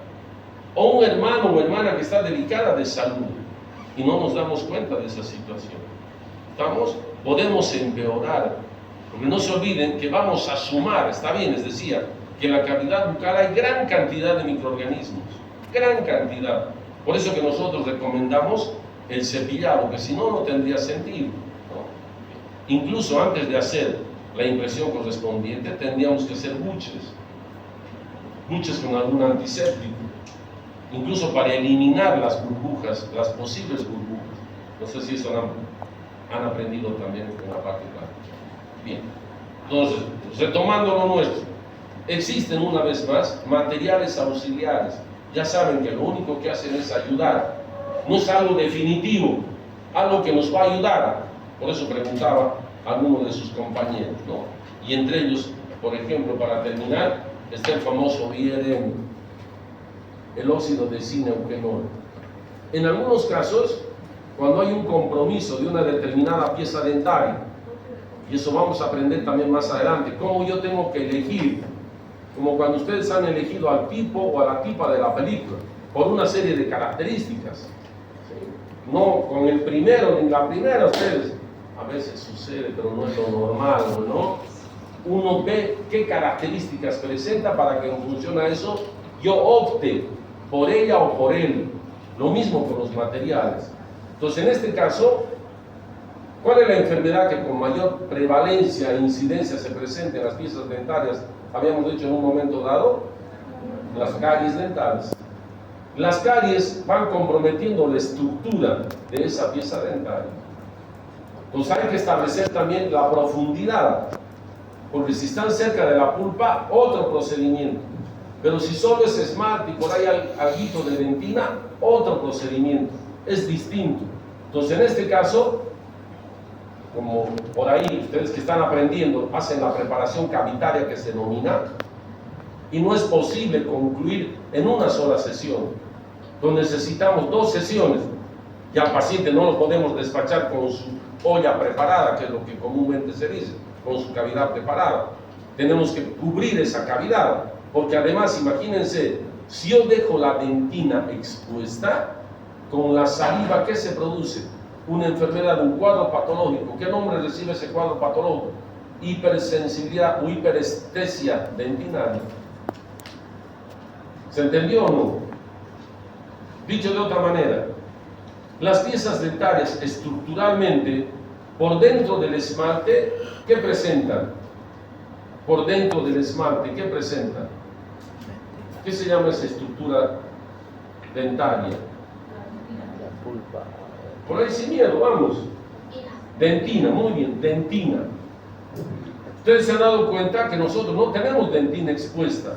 o un hermano o hermana que está delicada de salud. Y no nos damos cuenta de esa situación. ¿Estamos? Podemos empeorar. Porque no se olviden que vamos a sumar, está bien, les decía, que en la cavidad bucal hay gran cantidad de microorganismos. Gran cantidad. Por eso que nosotros recomendamos el cepillado, que si no, no tendría sentido, ¿no? Incluso antes de hacer la impresión correspondiente, tendríamos que hacer buches. Buches con algún antiséptico. Incluso para eliminar las burbujas, las posibles burbujas. No sé si eso han aprendido también en la parte práctica. Bien, entonces, retomando lo nuestro, existen una vez más materiales auxiliares. Ya saben que lo único que hacen es ayudar. No es algo definitivo, algo que nos va a ayudar. Por eso preguntaba a alguno de sus compañeros, ¿no? Y entre ellos, por ejemplo, para terminar, está el famoso IRM, el óxido de zinc-eugenol. En algunos casos, cuando hay un compromiso de una determinada pieza dentaria, y eso vamos a aprender también más adelante, cómo yo tengo que elegir, como cuando ustedes han elegido al tipo o a la tipa de la película, por una serie de características. ¿Sí? No con el primero ni la primera, ustedes, a veces sucede, pero no es lo normal, ¿no? Uno ve qué características presenta para que en función a eso yo opte por ella o por él. Lo mismo con los materiales. Entonces, en este caso, ¿cuál es la enfermedad que con mayor prevalencia e incidencia se presenta en las piezas dentarias? Habíamos dicho en un momento dado, las caries dentales. Las caries van comprometiendo la estructura de esa pieza dentaria. Entonces hay que establecer también la profundidad, porque si están cerca de la pulpa, otro procedimiento. Pero si solo es esmalte y por ahí algo de dentina, otro procedimiento, es distinto. Entonces, en este caso, como por ahí ustedes que están aprendiendo hacen la preparación cavitaria que se denomina, y no es posible concluir en una sola sesión. Entonces necesitamos 2 sesiones. Y al paciente no lo podemos despachar con su olla preparada, que es lo que comúnmente se dice, con su cavidad preparada. Tenemos que cubrir esa cavidad, porque además, imagínense, si yo dejo la dentina expuesta, con la saliva, ¿qué se produce? Una enfermedad, un cuadro patológico. ¿Qué nombre recibe ese cuadro patológico? Hipersensibilidad o hiperestesia dentinaria. ¿Se entendió o no? Dicho de otra manera, las piezas dentarias estructuralmente, por dentro del esmalte, ¿qué presentan? Por dentro del esmalte, ¿qué presentan? ¿Qué se llama esa estructura dentaria? La pulpa. Por ahí sin miedo, vamos. Dentina, muy bien, dentina. Ustedes se han dado cuenta que nosotros no tenemos dentina expuesta.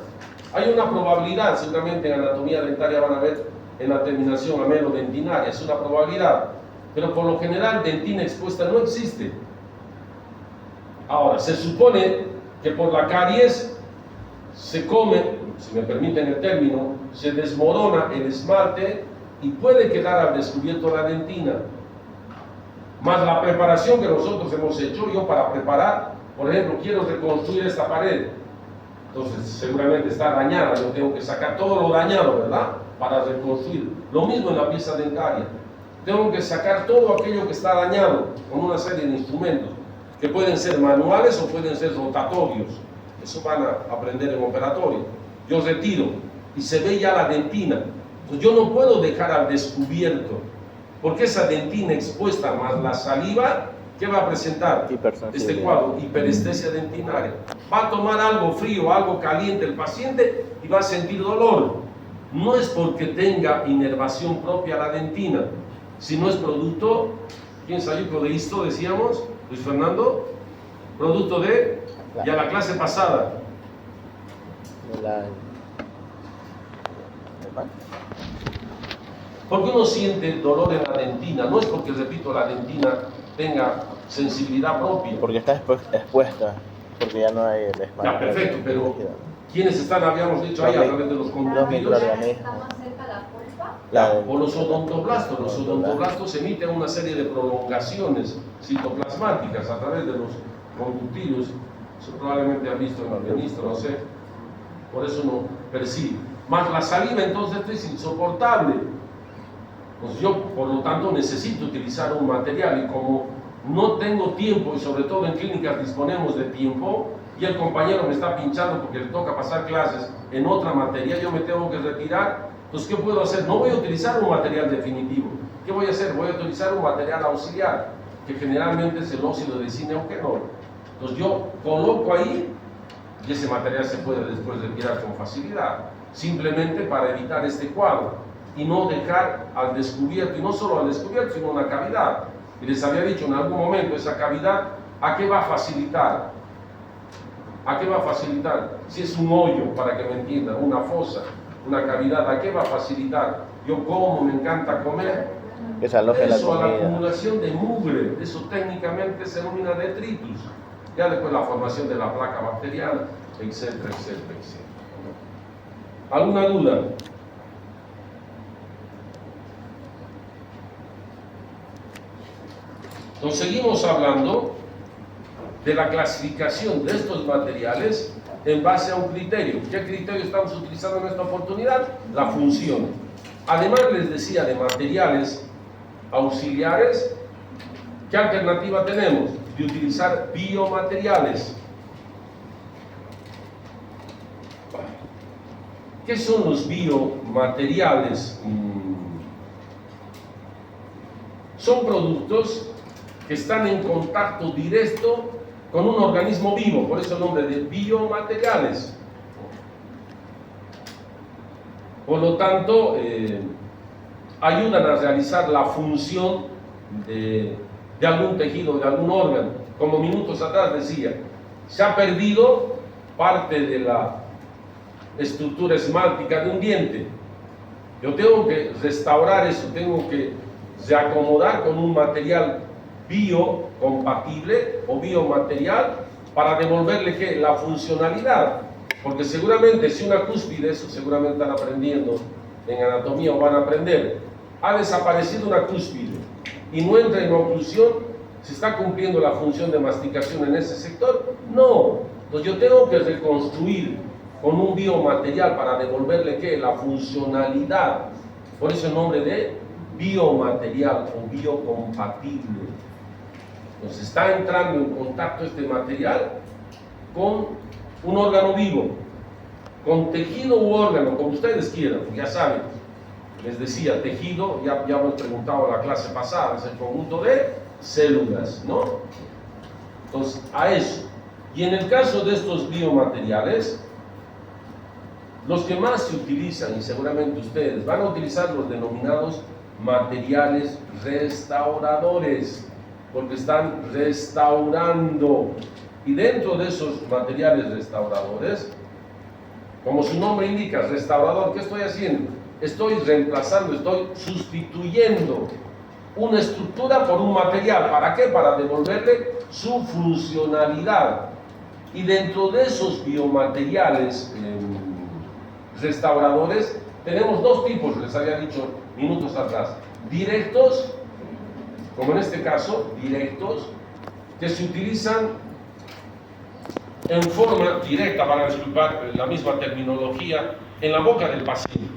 Hay una probabilidad, seguramente en anatomía dentaria van a ver en la terminación amelodentinaria, es una probabilidad, pero por lo general dentina expuesta no existe. Ahora, se supone que por la caries se come, si me permiten el término, se desmorona el esmalte y puede quedar al descubierto la dentina. Más la preparación que nosotros hemos hecho, yo para preparar, por ejemplo, quiero reconstruir esta pared. Entonces, seguramente está dañada, yo tengo que sacar todo lo dañado, ¿verdad? Para reconstruir. Lo mismo en la pieza dentaria. Tengo que sacar todo aquello que está dañado con una serie de instrumentos, que pueden ser manuales o pueden ser rotatorios. Eso van a aprender en operatorio. Yo retiro y se ve ya la dentina. Entonces, yo no puedo dejar al descubierto, porque esa dentina expuesta más la saliva, ¿qué va a presentar? Este cuadro, hiperestesia dentinaria. Va a tomar algo frío, algo caliente el paciente y va a sentir dolor. No es porque tenga inervación propia la dentina, sino es producto, ¿quién salió de esto? Decíamos, Luis Fernando, producto de, ya la clase pasada. Porque uno siente dolor en la dentina, no es porque, repito, la dentina tenga sensibilidad propia. Porque está expuesta, porque ya no hay el esmalte. Ya, perfecto, pero ¿quiénes están, habíamos dicho ahí, a través de los conductilos? ¿Está más cerca la pulpa? O los odontoblastos. Los odontoblastos emiten una serie de prolongaciones citoplasmáticas a través de los conductilos. Eso probablemente han visto en el ministro, no sé. Por eso no percibe. Más la saliva, entonces, esto es insoportable. Pues yo, por lo tanto, necesito utilizar un material y como no tengo tiempo, y sobre todo en clínicas disponemos de tiempo, y el compañero me está pinchando porque le toca pasar clases en otra materia, yo me tengo que retirar, entonces, ¿qué puedo hacer? No voy a utilizar un material definitivo. ¿Qué voy a hacer? Voy a utilizar un material auxiliar, que generalmente es el óxido de zinc eugenol. Entonces, yo coloco ahí, y ese material se puede después retirar con facilidad, simplemente para evitar este cuadro y no dejar al descubierto, y no solo al descubierto, sino una cavidad. Y les había dicho en algún momento, esa cavidad, ¿a qué va a facilitar? ¿A qué va a facilitar? Si es un hoyo, para que me entiendan, una fosa, una cavidad, ¿a qué va a facilitar? Yo como, me encanta comer. Que se aloje la Eso, a la comida. acumulación de mugre, eso técnicamente se denomina detritus. Ya después la formación de la placa bacteriana, etcétera, etcétera, etcétera. ¿Alguna duda? Entonces seguimos hablando de la clasificación de estos materiales en base a un criterio. ¿Qué criterio estamos utilizando en esta oportunidad? La función. Además les decía de materiales auxiliares, ¿qué alternativa tenemos? De utilizar biomateriales. ¿Qué son los biomateriales? Son productos que están en contacto directo con un organismo vivo, por eso el nombre de biomateriales. Por lo tanto, ayudan a realizar la función de algún tejido, de algún órgano. Como minutos atrás decía, se ha perdido parte de la estructura esmáltica de un diente. Yo tengo que restaurar eso, tengo que reacomodar con un material biocompatible o biomaterial para devolverle ¿qué? La funcionalidad. Porque seguramente si una cúspide, eso seguramente están aprendiendo en anatomía o van a aprender, ha desaparecido una cúspide y no entra en oclusión, ¿se está cumpliendo la función de masticación en ese sector? No. Entonces yo tengo que reconstruir con un biomaterial para devolverle ¿qué? La funcionalidad. Por eso el nombre de biomaterial o biocompatible. Entonces está entrando en contacto este material con un órgano vivo, con tejido u órgano, como ustedes quieran, ya saben. Les decía, tejido, ya hemos preguntado en la clase pasada, es el conjunto de células, ¿no? Entonces, a eso. Y en el caso de estos biomateriales, los que más se utilizan, y seguramente ustedes van a utilizar los denominados materiales restauradores, porque están restaurando. Y dentro de esos materiales restauradores, como su nombre indica, restaurador, ¿qué estoy haciendo? Estoy reemplazando, estoy sustituyendo una estructura por un material. ¿Para qué? Para devolverle su funcionalidad. Y dentro de esos biomateriales restauradores, tenemos dos tipos, les había dicho minutos atrás. Directos, como en este caso, directos, que se utilizan en forma directa, para disculpar la misma terminología, en la boca del paciente.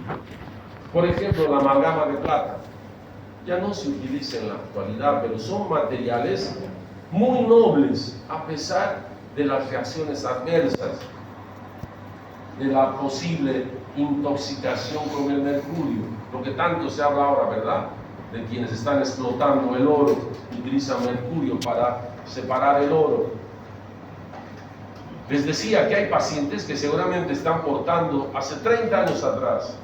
Por ejemplo, la amalgama de plata. Ya no se utiliza en la actualidad, pero son materiales muy nobles, a pesar de las reacciones adversas, de la posible intoxicación con el mercurio, lo que tanto se habla ahora, ¿verdad? De quienes están explotando el oro, utilizan mercurio para separar el oro. Les decía que hay pacientes que seguramente están portando hace 30 años atrás.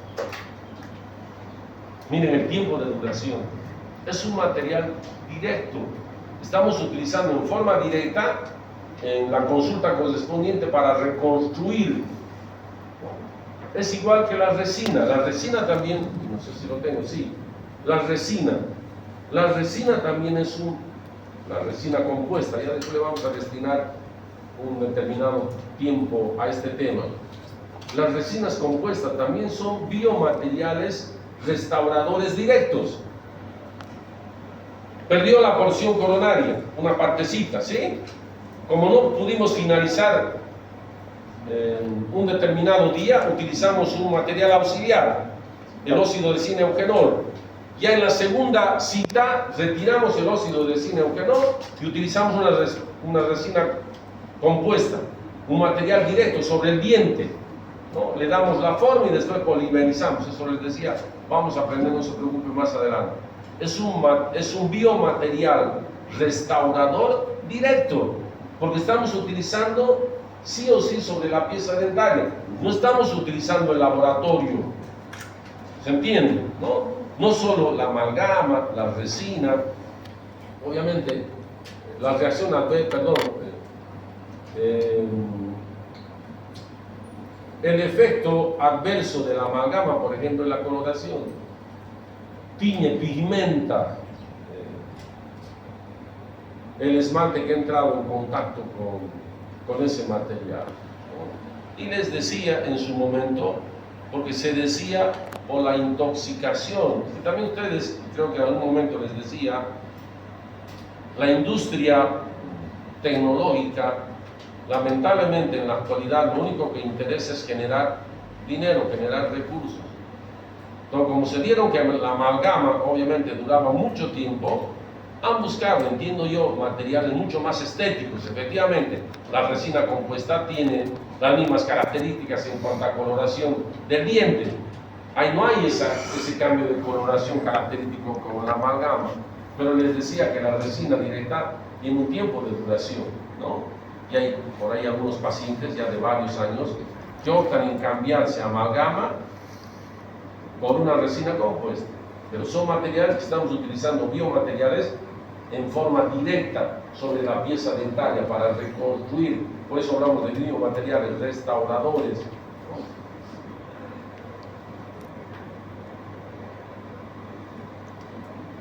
Miren el tiempo de duración. Es un material directo. Estamos utilizando en forma directa en la consulta correspondiente para reconstruir. Es igual que la resina. La resina también, no sé si lo tengo, sí. La resina también es la resina compuesta. Ya después le vamos a destinar un determinado tiempo a este tema. Las resinas compuestas también son biomateriales restauradores directos. Perdió la porción coronaria, una partecita, ¿sí? Como no pudimos finalizar un determinado día, utilizamos un material auxiliar, el óxido de zinc-eugenol. Ya en la segunda cita retiramos el óxido de zinc-eugenol y utilizamos una resina compuesta, un material directo sobre el diente, ¿no? Le damos la forma y después polimerizamos. Eso les decía, vamos a aprender, no se preocupe, más adelante. Es un biomaterial restaurador directo, porque estamos utilizando sí o sí sobre la pieza dentaria. No estamos utilizando el laboratorio. ¿Se entiende? No solo la amalgama, la resina, obviamente la reacción el efecto adverso de la amalgama, por ejemplo, en la coloración, tiñe, pigmenta el esmalte que ha entrado en contacto con ese material, ¿no? Y les decía en su momento, porque se decía por la intoxicación, y también ustedes, creo que en algún momento les decía, la industria tecnológica, lamentablemente en la actualidad lo único que interesa es generar dinero, generar recursos. Entonces, como se dieron que la amalgama obviamente duraba mucho tiempo, han buscado, entiendo yo, materiales mucho más estéticos. Efectivamente, la resina compuesta tiene las mismas características en cuanto a coloración del diente. Ahí no hay ese cambio de coloración característico como la amalgama, pero les decía que la resina directa tiene un tiempo de duración, ¿no? Y hay por ahí algunos pacientes ya de varios años que optan en cambiarse amalgama por una resina compuesta, pero son materiales que estamos utilizando, biomateriales en forma directa sobre la pieza dentaria para reconstruir. Por eso hablamos de biomateriales restauradores, ¿no?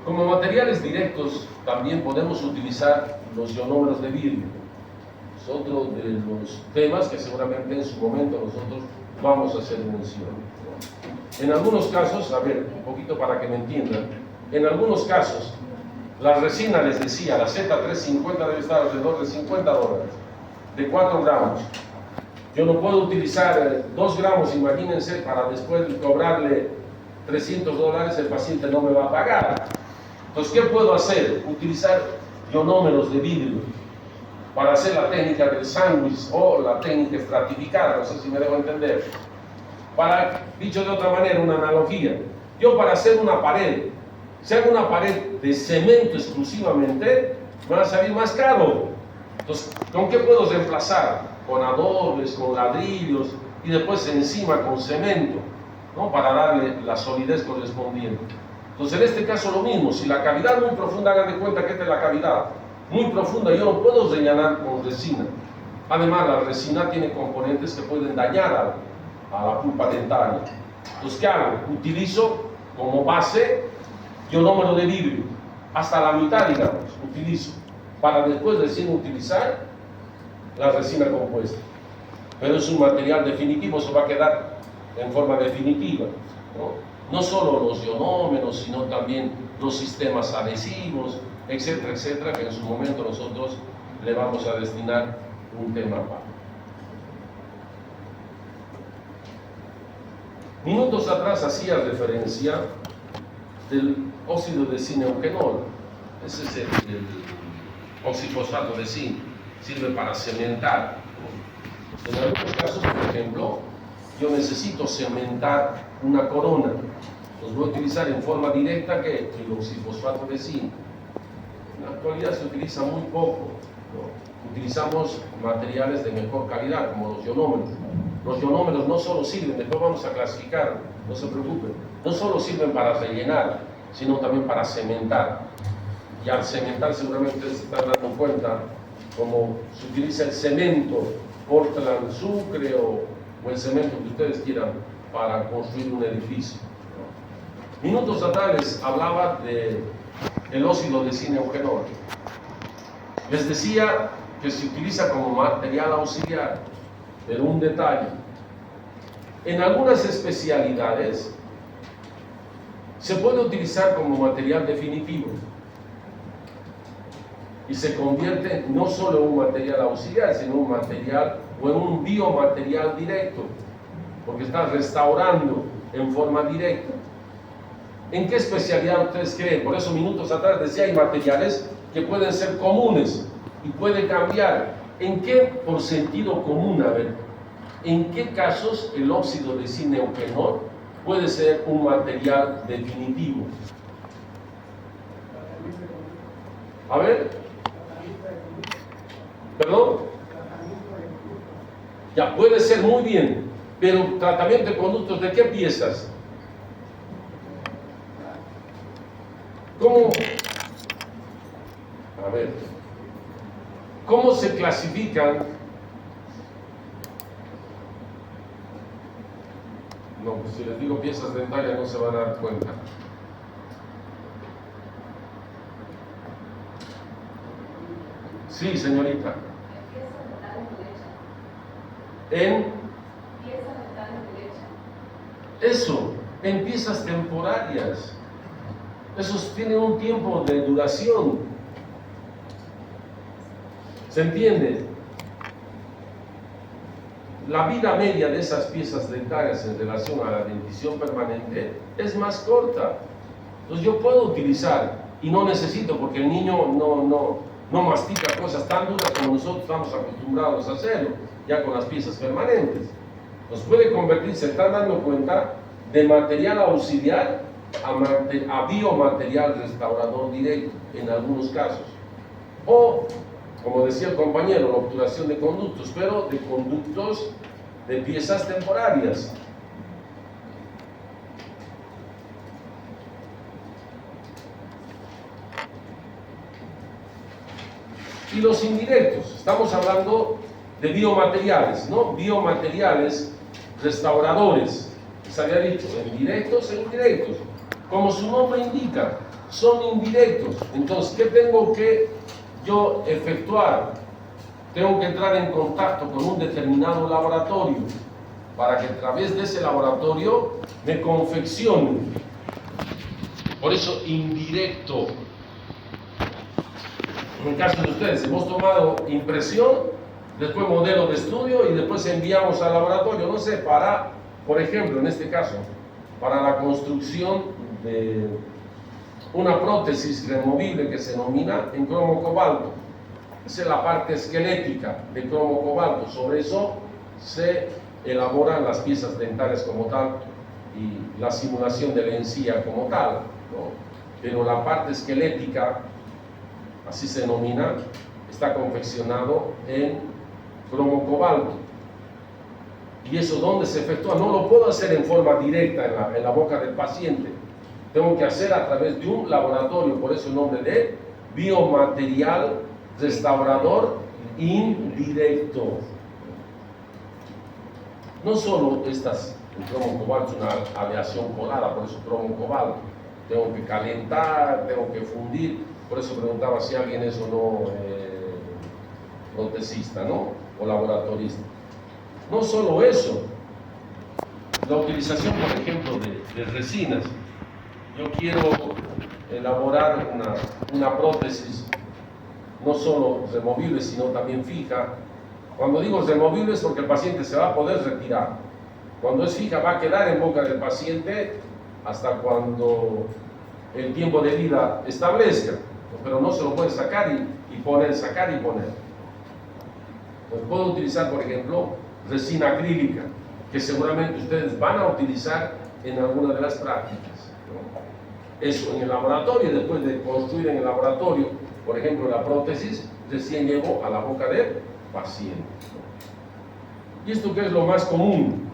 Como materiales directos también podemos utilizar los ionómeros de vidrio. Es otro de los temas que seguramente en su momento nosotros vamos a hacer mención. En algunos casos, a ver, un poquito para que me entiendan, en algunos casos la resina, les decía, la Z350 debe estar alrededor de $50, de 4 gramos. Yo no puedo utilizar 2 gramos, imagínense, para después cobrarle $300, el paciente no me va a pagar. Entonces, ¿qué puedo hacer? Utilizar ionómeros de vidrio para hacer la técnica del sándwich o la técnica estratificada, no sé si me dejo entender. Para, dicho de otra manera, una analogía. Yo para hacer una pared, si hago una pared de cemento exclusivamente, me va a salir más caro. Entonces, ¿con qué puedo reemplazar? Con adobes, con ladrillos y después encima con cemento, ¿no? Para darle la solidez correspondiente. Entonces, en este caso lo mismo, si la cavidad es muy profunda, hagan de cuenta que esta es la cavidad muy profunda, yo no puedo rellenar con resina. Además, la resina tiene componentes que pueden dañar a la pulpa dentaria. Entonces, ¿qué hago? Utilizo como base ionómero de vidrio, hasta la mitad, digamos, utilizo, para después recién utilizar la resina compuesta. Pero es un material definitivo, eso va a quedar en forma definitiva, ¿no? No solo los ionómeros, sino también los sistemas adhesivos, etcétera, etcétera, que en su momento nosotros le vamos a destinar un tema aparte. Minutos atrás hacía referencia del óxido de zinc-eugenol. Ese es el oxifosfato de zinc, sirve para cementar. En algunos casos, por ejemplo, yo necesito cementar una corona. Los voy a utilizar en forma directa que el oxifosfato de zinc. En la actualidad se utiliza muy poco, ¿no? Utilizamos materiales de mejor calidad, como los ionómeros. Los ionómeros no solo sirven, después vamos a clasificar, no se preocupen, no solo sirven para rellenar, sino también para cementar. Y al cementar seguramente ustedes se están dando cuenta cómo se utiliza el cemento Portland Sucre o el cemento que ustedes quieran para construir un edificio. Minutos atrás les hablaba del óxido de zinc-eugenol. Les decía que se utiliza como material auxiliar, pero un detalle: en algunas especialidades se puede utilizar como material definitivo y se convierte no solo en un material auxiliar, sino un material o en un biomaterial directo, porque está restaurando en forma directa. ¿En qué especialidad ustedes creen? Por eso minutos atrás decía, hay materiales que pueden ser comunes y puede cambiar. ¿En qué, por sentido común, a ver, en qué casos el óxido de zinc-eugenol puede ser un material definitivo? A ver, ¿perdón? Ya, puede ser muy bien, pero tratamiento de conductos, ¿de qué piezas? ¿Cómo? A ver, ¿cómo se clasifican? No, pues si les digo piezas dentarias no se van a dar cuenta. Sí, señorita. En eso, en piezas temporarias. Esos tienen un tiempo de duración. ¿Se entiende? La vida media de esas piezas dentarias en relación a la dentición permanente es más corta. Entonces yo puedo utilizar, y no necesito, porque el niño no mastica cosas tan duras como nosotros estamos acostumbrados a hacerlo, ya con las piezas permanentes. Nos puede convertir, se están dando cuenta, de material auxiliar a biomaterial restaurador directo en algunos casos. O, como decía el compañero, la obturación de conductos, pero de conductos de piezas temporarias. Y los indirectos, estamos hablando de biomateriales, ¿no? Biomateriales restauradores. Se había dicho, en directos e indirectos. Como su nombre indica, son indirectos. Entonces, ¿qué tengo que yo efectuar? Tengo que entrar en contacto con un determinado laboratorio para que a través de ese laboratorio me confeccionen. Por eso, indirecto. En el caso de ustedes, hemos tomado impresión, después modelo de estudio y después enviamos al laboratorio, no sé, para, por ejemplo, en este caso, para la construcción de una prótesis removible que se denomina en cromo cobalto. Esa es la parte esquelética de cromo cobalto. Sobre eso se elaboran las piezas dentales como tal y la simulación de la encía como tal, ¿no? Pero la parte esquelética, así se denomina, está confeccionado en cromo cobalto. ¿Y eso dónde se efectúa? No lo puedo hacer en forma directa en la boca del paciente. Tengo que hacer a través de un laboratorio, por eso el nombre de biomaterial restaurador indirecto. No solo estas, el cromo cobalto es una aleación colada, por eso cromo cobalto. Tengo que calentar, tengo que fundir, por eso preguntaba si alguien es o no protesista, ¿no? O laboratorista. No solo eso, la utilización, por ejemplo, de resinas. Yo quiero elaborar una prótesis no solo removible, sino también fija. Cuando digo removible es porque el paciente se va a poder retirar. Cuando es fija va a quedar en boca del paciente hasta cuando el tiempo de vida establezca, pero no se lo puede sacar y poner, sacar y poner. Pues puedo utilizar, por ejemplo, resina acrílica, que seguramente ustedes van a utilizar en alguna de las prácticas, ¿no? Eso en el laboratorio, y después de construir en el laboratorio, por ejemplo, la prótesis, recién llegó a la boca del paciente. ¿Y esto qué es lo más común?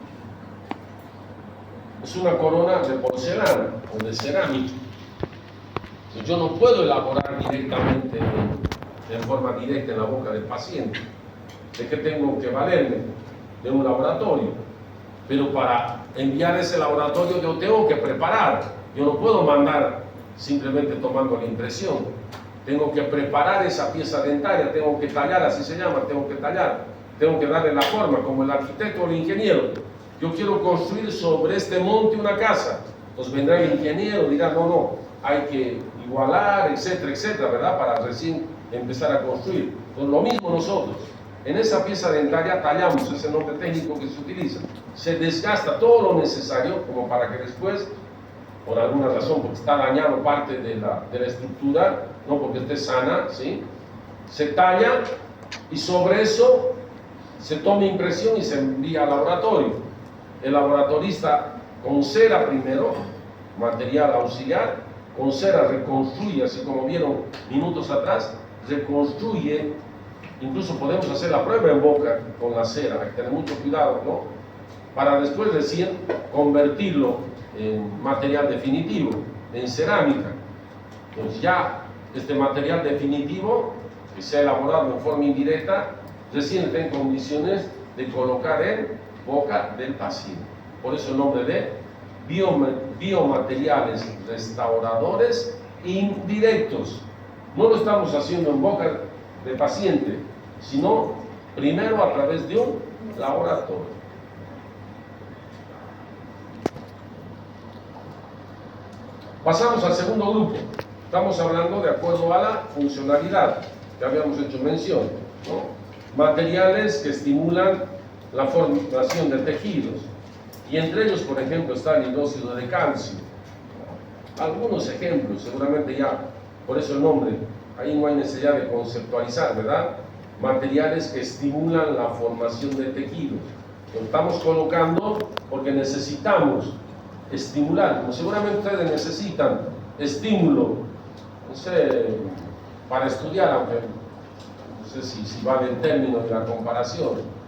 Es una corona de porcelana o de cerámica. Yo no puedo elaborar directamente, en forma directa en la boca del paciente. ¿De qué tengo que valerme? De un laboratorio. Pero para enviar ese laboratorio yo tengo que preparar. Yo no puedo mandar simplemente tomando la impresión. Tengo que preparar esa pieza dentaria, tengo que tallar, así se llama, tengo que tallar. Tengo que darle la forma, como el arquitecto o el ingeniero. Yo quiero construir sobre este monte una casa. Entonces vendrá el ingeniero y dirá, no, hay que igualar, etcétera, etcétera, ¿verdad? Para recién empezar a construir. Entonces lo mismo nosotros. En esa pieza dentaria tallamos, ese es el nombre técnico que se utiliza. Se desgasta todo lo necesario como para que después, por alguna razón, porque está dañado parte de la estructura, no porque esté sana, ¿sí? Se talla y sobre eso se toma impresión y se envía al laboratorio. El laboratorista con cera primero, material auxiliar, con cera reconstruye, así como vieron minutos atrás, reconstruye. Incluso podemos hacer la prueba en boca con la cera, hay que tener mucho cuidado, ¿no? Para después recién convertirlo en material definitivo, en cerámica. Entonces ya este material definitivo, que se ha elaborado en forma indirecta, recién está en condiciones de colocar en boca del paciente. Por eso el nombre de biomateriales restauradores indirectos. No lo estamos haciendo en boca del paciente, sino primero a través de un laboratorio. Pasamos al segundo grupo. Estamos hablando de acuerdo a la funcionalidad que habíamos hecho mención, ¿no? Materiales que estimulan la formación de tejidos, y entre ellos, por ejemplo, está el hidróxido de calcio. Algunos ejemplos, seguramente ya, por eso el nombre, ahí no hay necesidad de conceptualizar, ¿verdad? Materiales que estimulan la formación de tejidos. Lo estamos colocando porque necesitamos estimular, como seguramente ustedes necesitan estímulo, no sé, para estudiar, aunque no sé si vale el término de la comparación.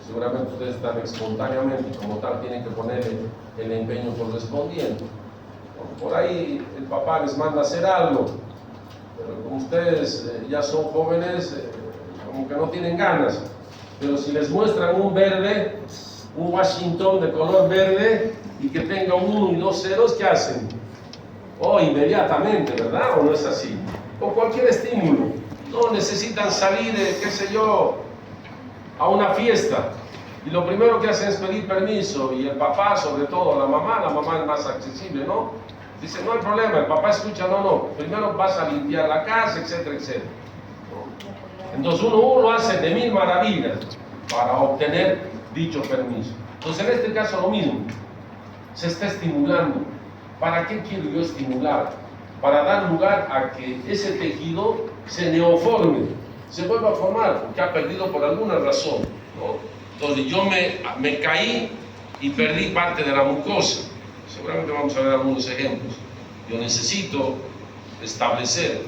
Seguramente ustedes están espontáneamente y como tal tienen que ponerle el empeño correspondiente. Por ahí el papá les manda a hacer algo, pero como ustedes ya son jóvenes, como que no tienen ganas. Pero si les muestran un verde, un Washington de color verde y que tenga un 1 y 2 ceros, ¿qué hacen? o inmediatamente, ¿verdad? ¿O no es así? O cualquier estímulo. No necesitan salir, qué sé yo, a una fiesta. Y lo primero que hacen es pedir permiso. Y el papá, sobre todo la mamá es más accesible, ¿no? Dice, no hay problema, el papá escucha, no, primero vas a limpiar la casa, etcétera, etcétera. Entonces uno hace de mil maravillas para obtener dicho permiso. Entonces en este caso lo mismo, se está estimulando. ¿Para qué quiero yo estimular? Para dar lugar a que ese tejido se neoforme, se vuelva a formar, porque ha perdido por alguna razón, ¿no? Entonces yo me caí y perdí parte de la mucosa. Seguramente vamos a ver algunos ejemplos. Yo necesito establecer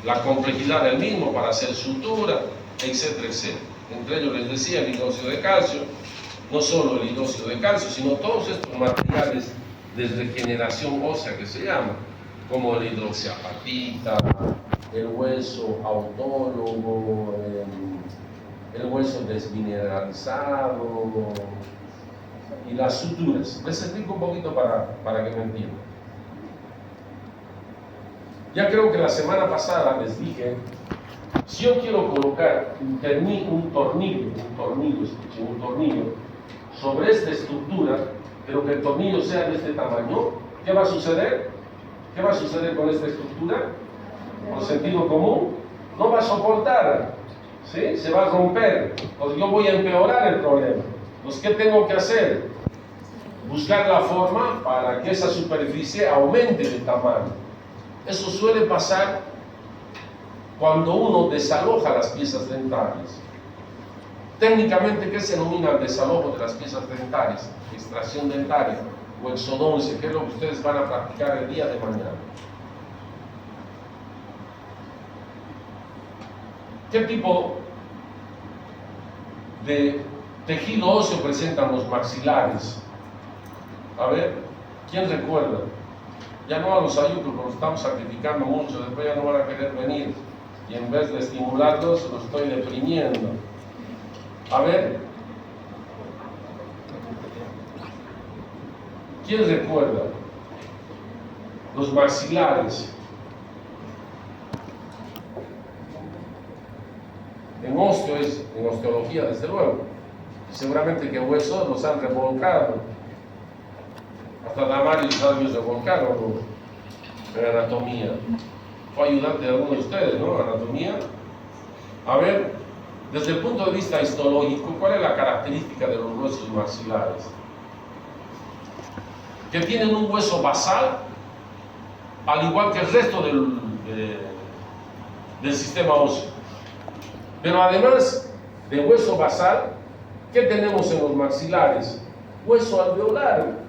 la complejidad del mismo para hacer sutura, etcétera, etcétera. Entre ellos les decía el hidróxido de calcio, no solo el hidróxido de calcio, sino todos estos materiales de regeneración ósea que se llaman, como la hidroxiapatita, el hueso autólogo, el hueso desmineralizado y las suturas. Les explico un poquito para que me entiendan. Ya creo que la semana pasada les dije, si yo quiero colocar un tornillo sobre esta estructura, pero que el tornillo sea de este tamaño, ¿qué va a suceder? ¿Qué va a suceder con esta estructura? Por sentido común, no va a soportar, ¿sí? Se va a romper. Entonces yo voy a empeorar el problema. Entonces, ¿qué tengo que hacer? Buscar la forma para que esa superficie aumente de tamaño. Eso suele pasar cuando uno desaloja las piezas dentarias. Técnicamente, ¿qué se denomina el desalojo de las piezas dentarias? Extracción dentaria o exodoncia, que es lo que ustedes van a practicar el día de mañana. ¿Qué tipo de tejido óseo presentan los maxilares? A ver, ¿quién recuerda? Ya no a los ayudos, porque los estamos sacrificando mucho, después ya no van a querer venir. Y en vez de estimularlos, los estoy deprimiendo. A ver, ¿quién recuerda? Los maxilares. En osteología, desde luego. Seguramente que huesos los han revolcado. Hasta Damario sabe revolcaron en anatomía. Fue ayudante de algunos de ustedes, ¿no? Anatomía. A ver, desde el punto de vista histológico, ¿cuál es la característica de los huesos maxilares? Que tienen un hueso basal, al igual que el resto del sistema óseo. Pero además de hueso basal, ¿qué tenemos en los maxilares? Hueso alveolar.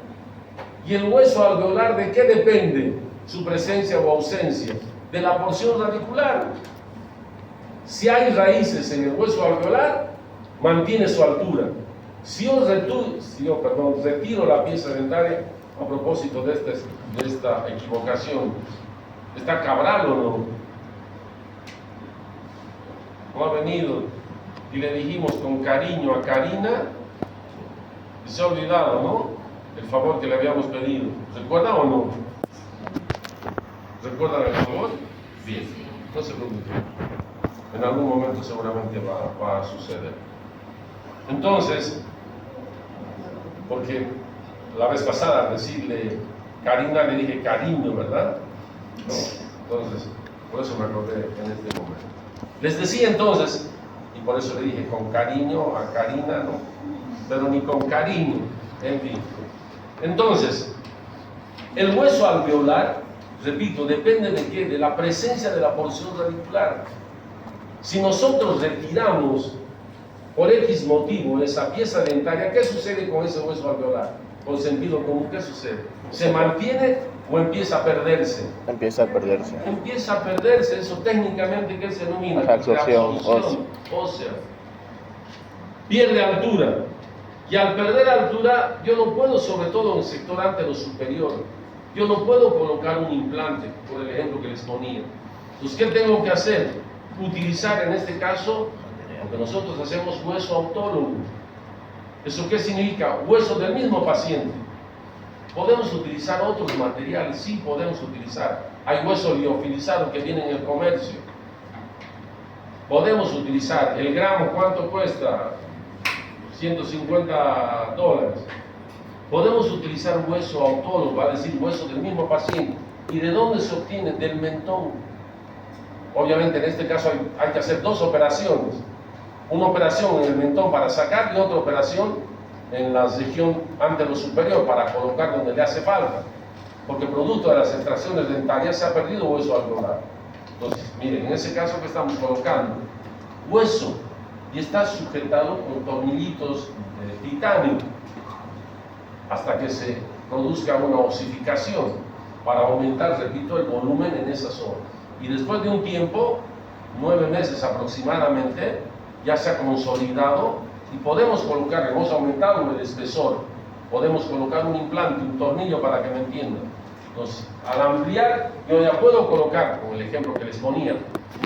¿Y el hueso alveolar de qué depende su presencia o ausencia? De la porción radicular. Si hay raíces en el hueso alveolar, mantiene su altura. Si yo retiro la pieza dentaria, a propósito de esta equivocación, ¿está Cabral o no? No ha venido. Y le dijimos con cariño a Karina, y se ha olvidado, ¿no? El favor que le habíamos pedido. ¿Recuerda o no? ¿Recuerdan el favor? Bien, no se preocupen. En algún momento seguramente va a suceder. Entonces, porque la vez pasada al decirle Karina le dije cariño, ¿verdad? ¿No? Entonces, por eso me acordé en este momento. Les decía entonces, y por eso le dije con cariño a Karina, no, pero ni con cariño, en fin. Entonces, el hueso alveolar, repito, depende de qué, de la presencia de la porción radicular. Si nosotros retiramos por X motivo esa pieza dentaria, ¿qué sucede con ese hueso alveolar? Con sentido común, ¿qué sucede? ¿Se mantiene o empieza a perderse? Empieza a perderse. Empieza a perderse, eso técnicamente, ¿qué se denomina? Absorción ósea. Pierde altura. Y al perder altura, yo no puedo, sobre todo en el sector antero-superior, yo no puedo colocar un implante, por el ejemplo que les ponía. Entonces, ¿qué tengo que hacer? Utilizar en este caso, lo que nosotros hacemos, hueso autólogo. ¿Eso qué significa? Hueso del mismo paciente. ¿Podemos utilizar otros materiales? Sí, podemos utilizar. Hay hueso liofilizado que viene en el comercio. Podemos utilizar el gramo, ¿cuánto cuesta? $150. Podemos utilizar hueso autólogo, va a decir hueso del mismo paciente. ¿Y de dónde se obtiene? Del mentón. Obviamente en este caso hay que hacer dos operaciones. Una operación en el mentón para sacar y otra operación en la región antero superior para colocar donde le hace falta. Porque producto de las extracciones dentarias se ha perdido hueso alveolar. Entonces, miren, en ese caso que estamos colocando hueso y está sujetado con tornillitos de titanio hasta que se produzca una osificación para aumentar, repito, el volumen en esa zona. Y después de un tiempo, 9 meses aproximadamente, ya se ha consolidado y podemos colocar, hemos aumentado el espesor, podemos colocar un implante, un tornillo para que me entiendan. Entonces, al ampliar, yo ya puedo colocar, como el ejemplo que les ponía,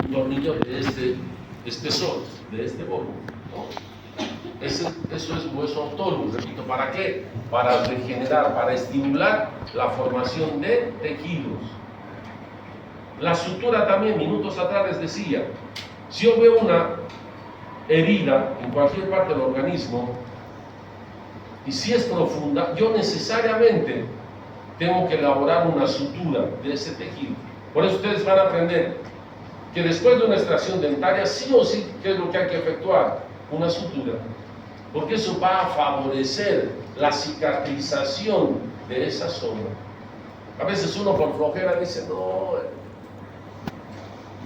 un tornillo de este espesor, de este volumen, ¿no? Eso es hueso autólogo, repito, ¿para qué? Para regenerar, para estimular la formación de tejidos. La sutura también, minutos atrás les decía, si yo veo una herida en cualquier parte del organismo, y si es profunda, yo necesariamente tengo que elaborar una sutura de ese tejido. Por eso ustedes van a aprender que después de una extracción dentaria, sí o sí, ¿qué es lo que hay que efectuar? Una sutura. Porque eso va a favorecer la cicatrización de esa zona. A veces uno por flojera dice, no,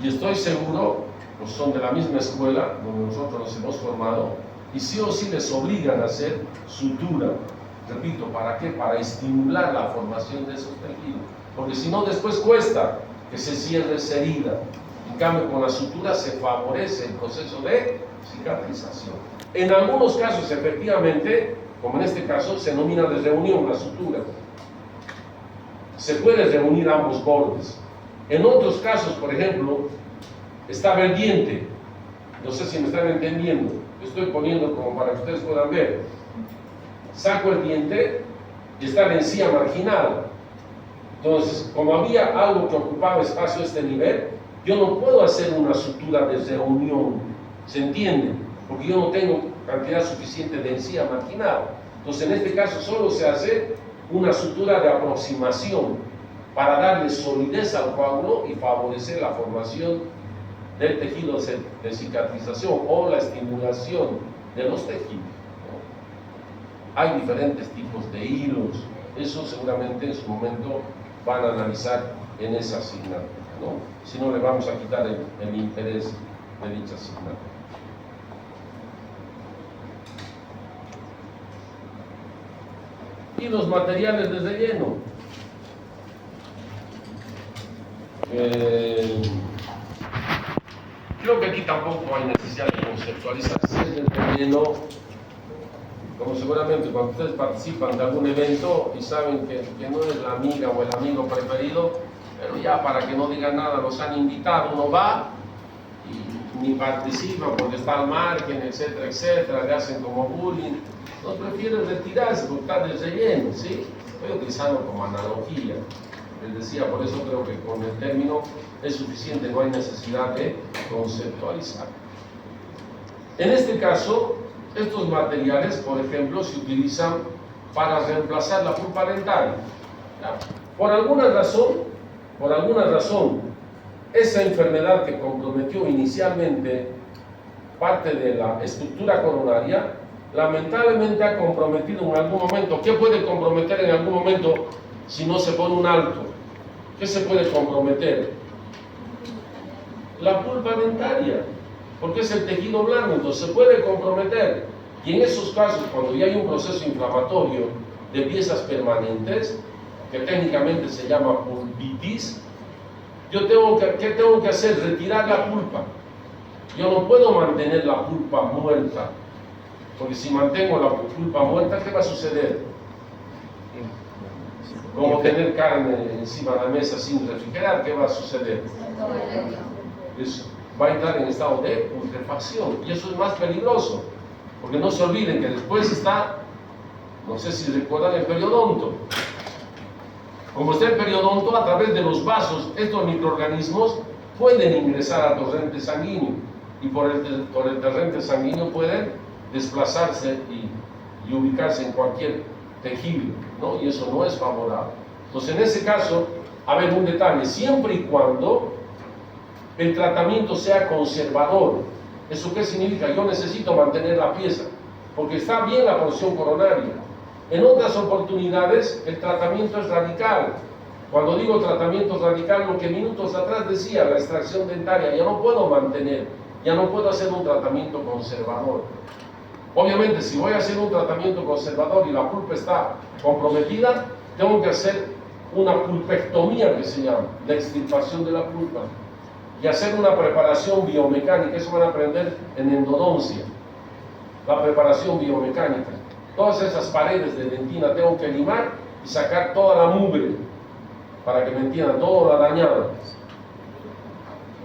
y estoy seguro, pues son de la misma escuela donde nosotros nos hemos formado, y sí o sí les obligan a hacer sutura. Repito, ¿para qué? Para estimular la formación de esos tejidos. Porque si no, después cuesta que se cierre esa herida. En cambio, con la sutura se favorece el proceso de cicatrización. En algunos casos, efectivamente, como en este caso, se denomina de reunión la sutura. Se puede reunir ambos bordes. En otros casos, por ejemplo, estaba el diente. No sé si me están entendiendo. Estoy poniendo como para que ustedes puedan ver. Saco el diente y está la encía marginal. Entonces, como había algo que ocupaba espacio a este nivel, yo no puedo hacer una sutura de reunión. ¿Se entiende? Porque yo no tengo cantidad suficiente de encía marginal. Entonces, en este caso, solo se hace una sutura de aproximación para darle solidez al coágulo y favorecer la formación del tejido de cicatrización o la estimulación de los tejidos. Hay diferentes tipos de hilos, eso seguramente en su momento van a analizar en esa asignatura, ¿no? Si no, le vamos a quitar el interés de dicha asignatura. Y los materiales de relleno. Creo que aquí tampoco hay necesidad de conceptualizar el relleno. Como seguramente cuando ustedes participan de algún evento y saben que no es la amiga o el amigo preferido, pero ya para que no digan nada, los han invitado, uno va y ni participa porque está al margen, etcétera, etcétera, le hacen como bullying. No prefieren retirarse porque está de relleno, ¿sí? Estoy utilizando como analogía. Les decía, por eso creo que con el término es suficiente, no hay necesidad de conceptualizar. En este caso, estos materiales, por ejemplo, se utilizan para reemplazar la pulpa dentaria. Por alguna razón, esa enfermedad que comprometió inicialmente parte de la estructura coronaria, lamentablemente ha comprometido en algún momento. ¿Qué puede comprometer en algún momento si no se pone un alto? ¿Qué se puede comprometer? La pulpa dentaria, porque es el tejido blando, entonces se puede comprometer. Y en esos casos, cuando ya hay un proceso inflamatorio de piezas permanentes, que técnicamente se llama pulpitis, ¿qué tengo que hacer? Retirar la pulpa. Yo no puedo mantener la pulpa muerta, porque si mantengo la pulpa muerta, ¿qué va a suceder? Como tener carne encima de la mesa sin refrigerar, ¿qué va a suceder? Eso va a entrar en estado de putrefacción, y eso es más peligroso, porque no se olviden que después está, no sé si recuerdan el periodonto. Como está el periodonto, a través de los vasos, estos microorganismos pueden ingresar al torrente sanguíneo y por el torrente sanguíneo pueden desplazarse y ubicarse en cualquier tejido, ¿no? Y eso no es favorable. Entonces, en ese caso, a ver, un detalle, siempre y cuando el tratamiento sea conservador. ¿Eso qué significa? Yo necesito mantener la pieza, porque está bien la porción coronaria. En otras oportunidades, el tratamiento es radical. Cuando digo tratamiento radical, lo que minutos atrás decía, la extracción dentaria, ya no puedo mantener, ya no puedo hacer un tratamiento conservador. Obviamente, si voy a hacer un tratamiento conservador y la pulpa está comprometida, tengo que hacer una pulpectomía, que se llama, la extirpación de la pulpa, y hacer una preparación biomecánica. Eso van a aprender en endodoncia, la preparación biomecánica. Todas esas paredes de dentina tengo que limar y sacar toda la mugre, para que me entiendan, toda la dañada.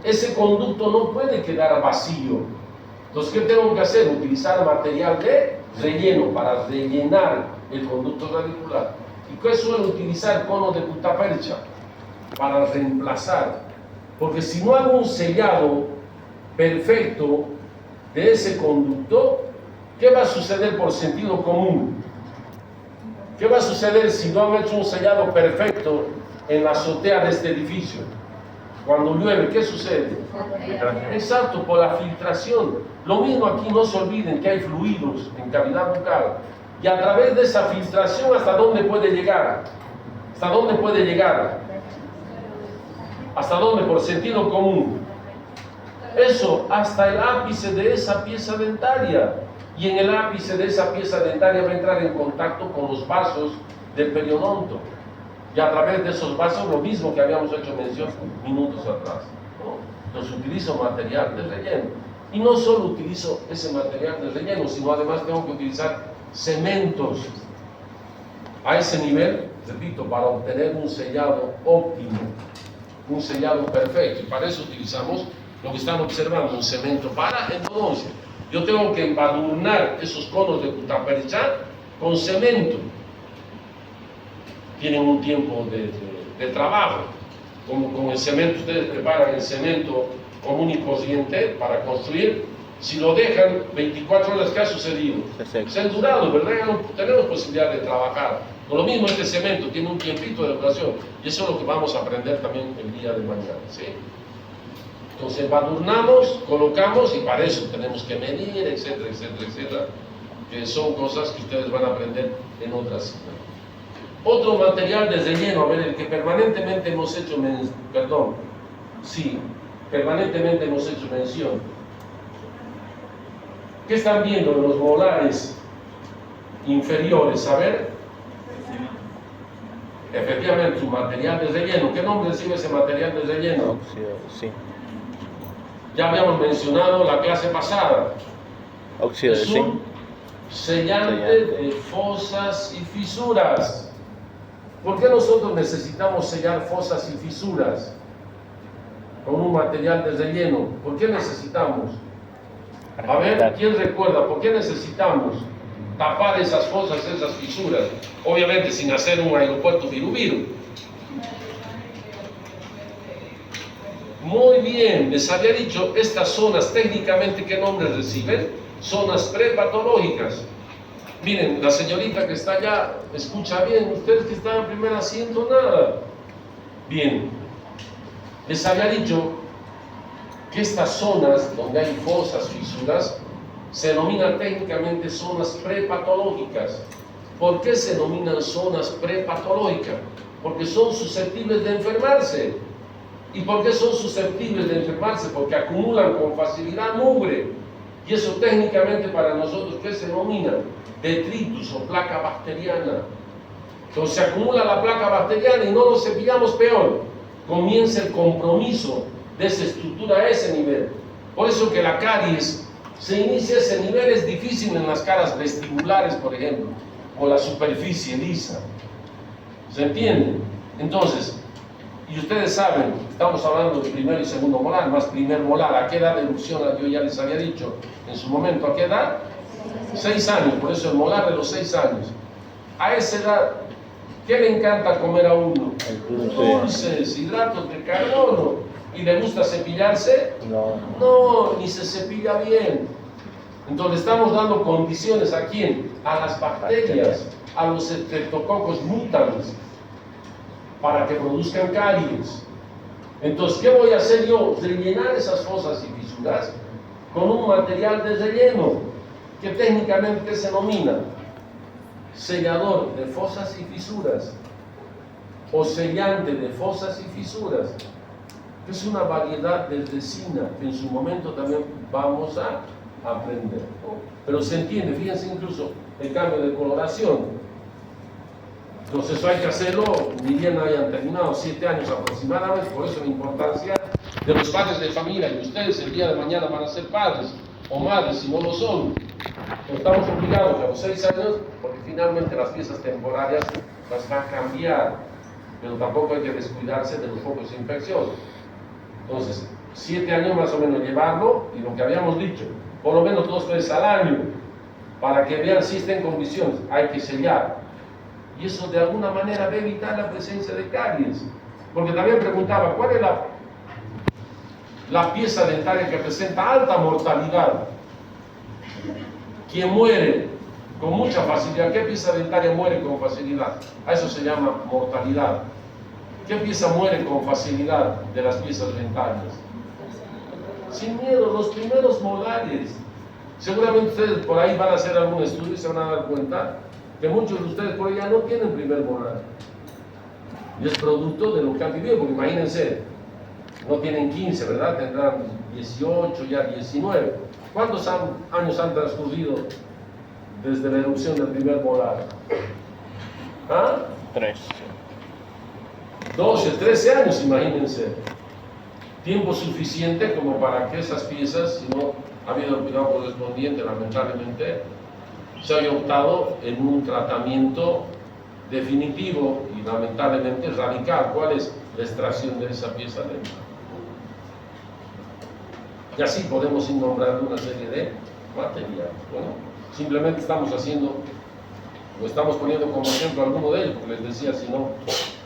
Ese conducto no puede quedar vacío. Entonces, ¿qué tengo que hacer? Utilizar material de relleno para rellenar el conducto radicular. ¿Y qué suelo utilizar? Cono de gutapercha para reemplazar. Porque si no hago un sellado perfecto de ese conducto, ¿qué va a suceder por sentido común? ¿Qué va a suceder si no han hecho un sellado perfecto en la azotea de este edificio? Cuando llueve, ¿qué sucede? Exacto, por la filtración. Lo mismo aquí, no se olviden que hay fluidos en cavidad bucal. Y a través de esa filtración, ¿hasta dónde puede llegar? ¿Hasta dónde puede llegar? ¿Hasta dónde? Por sentido común. Eso, hasta el ápice de esa pieza dentaria. Y en el ápice de esa pieza dentaria va a entrar en contacto con los vasos del periodonto. Y a través de esos vasos, lo mismo que habíamos hecho mención minutos atrás, ¿no? Entonces utilizo material de relleno. Y no solo utilizo ese material de relleno, sino además tengo que utilizar cementos a ese nivel, repito, para obtener un sellado óptimo, un sellado perfecto. Y para eso utilizamos lo que están observando, un cemento para endodoncia. Yo tengo que embadurnar esos conos de gutapercha con cemento. Tienen un tiempo de trabajo. Como con el cemento, ustedes preparan el cemento común y corriente para construir. Si lo dejan 24 horas, ¿qué ha sucedido? Se ha endurado, ¿verdad? Ya no tenemos posibilidad de trabajar. Lo mismo este cemento, tiene un tiempito de duración. Y eso es lo que vamos a aprender también el día de mañana, ¿sí? Entonces, embadurnamos, colocamos, y para eso tenemos que medir, etcétera, etcétera, etcétera. Que son cosas que ustedes van a aprender en otras citas. Otro material de relleno, a ver, el que permanentemente hemos hecho permanentemente hemos hecho mención. ¿Qué están viendo en los molares inferiores? A ver. Efectivamente, un material de relleno. ¿Qué nombre recibe ese material de relleno? Óxido, sí. Ya habíamos mencionado la clase pasada. Óxido de Es zinc. un sellante de fosas y fisuras. ¿Por qué nosotros necesitamos sellar fosas y fisuras con un material de relleno? ¿Por qué necesitamos? A ver, ¿quién recuerda? ¿Por qué necesitamos tapar esas fosas, esas fisuras? Obviamente sin hacer un aeropuerto viru-viru. Muy bien, les había dicho, estas zonas técnicamente, ¿qué nombres reciben? Zonas prepatológicas. Miren, la señorita que está allá, escucha bien, ustedes que están en primer asiento, nada. Bien, les había dicho que estas zonas donde hay fosas, fisuras, se denominan técnicamente zonas prepatológicas. ¿Por qué se denominan zonas prepatológicas? Porque son susceptibles de enfermarse. ¿Y por qué son susceptibles de enfermarse? Porque acumulan con facilidad mugre. Y eso técnicamente para nosotros, ¿qué se denomina? Detritus o placa bacteriana. Entonces se acumula la placa bacteriana y no lo cepillamos, peor. Comienza el compromiso de esa estructura a ese nivel. Por eso que la caries se inicia a ese nivel, es difícil en las caras vestibulares, por ejemplo, o la superficie lisa. ¿Se entiende? Entonces, y ustedes saben, estamos hablando de primero y segundo molar, más primer molar. ¿A qué edad evoluciona? Yo ya les había dicho en su momento, ¿a qué edad? 6 años, por eso el molar de los 6 años. A esa edad, ¿Qué le encanta comer a uno? El dulce. Dulces, hidratos de carbono. ¿Y le gusta cepillarse? No. No, ni se cepilla bien. Entonces estamos dando condiciones ¿a quién? A las bacterias, a los Streptococcus mutans, para que produzcan caries. Entonces, ¿qué voy a hacer yo? Rellenar esas fosas y fisuras con un material de relleno, que técnicamente se denomina sellador de fosas y fisuras, o sellante de fosas y fisuras, que es una variedad de resina que en su momento también vamos a aprender. Pero se entiende, fíjense incluso el cambio de coloración. Entonces eso hay que hacerlo, ni bien hayan terminado 7 años aproximadamente, por eso la importancia de los padres de familia, y ustedes el día de mañana van a ser padres o madres si no lo son. Pero estamos obligados a los 6 años, porque finalmente las piezas temporarias las va a cambiar, pero tampoco hay que descuidarse de los focos de infección. Entonces, 7 años más o menos llevarlo, y lo que habíamos dicho, por lo menos 2 veces al año, para que vean si está en condiciones, hay que sellar. Y eso de alguna manera va a evitar la presencia de caries. Porque también preguntaba, ¿cuál es la pieza dentaria que presenta alta mortalidad? ¿Quién muere con mucha facilidad? ¿Qué pieza dentaria muere con facilidad? A eso se llama mortalidad. ¿Qué pieza muere con facilidad de las piezas dentarias? Sin miedo, los primeros molares. Seguramente ustedes por ahí van a hacer algún estudio y se van a dar cuenta que muchos de ustedes por allá no tienen primer molar. Y es producto de lo que han vivido, porque imagínense, no tienen 15, ¿verdad? Tendrán 18, ya 19. ¿Cuántos años han transcurrido desde la erupción del primer molar? ¿Ah? 3. 12, 13 años, imagínense. Tiempo suficiente como para que esas piezas, si no ha habido el cuidado correspondiente, lamentablemente, se haya optado en un tratamiento definitivo y lamentablemente radical. ¿Cuál es la extracción de esa pieza dental? Y así podemos ir nombrando una serie de materiales. Bueno, simplemente estamos haciendo, o estamos poniendo como ejemplo alguno de ellos, porque les decía, si no,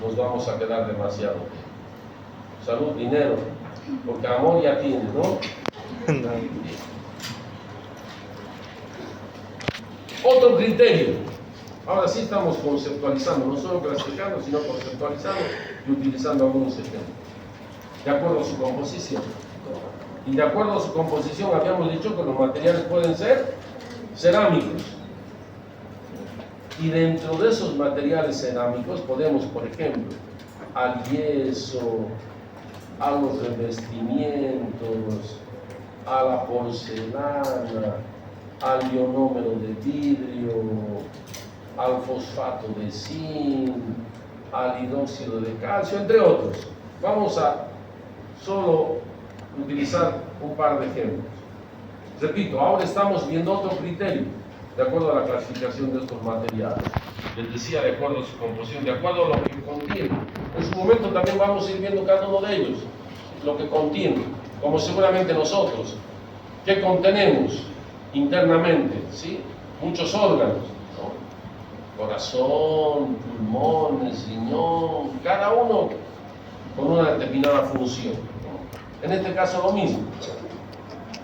nos vamos a quedar demasiado. Salud, dinero, porque amor ya tienes, ¿no? Otro criterio. Ahora sí estamos conceptualizando, no solo clasificando, sino conceptualizando y utilizando algunos ejemplos. De acuerdo a su composición. Y de acuerdo a su composición habíamos dicho que los materiales pueden ser cerámicos. Y dentro de esos materiales cerámicos podemos, por ejemplo, al yeso, a los revestimientos, a la porcelana, al ionómero de vidrio, al fosfato de zinc, al hidróxido de calcio, entre otros. Vamos a solo utilizar un par de ejemplos. Repito, ahora estamos viendo otro criterio, de acuerdo a la clasificación de estos materiales. Les decía, de acuerdo a su composición, de acuerdo a lo que contiene. En su momento también vamos a ir viendo cada uno de ellos, lo que contiene, como seguramente nosotros. ¿Qué contenemos internamente? ¿Sí? Muchos órganos, ¿no? Corazón, pulmones, riñón, cada uno con una determinada función, ¿no? En este caso lo mismo.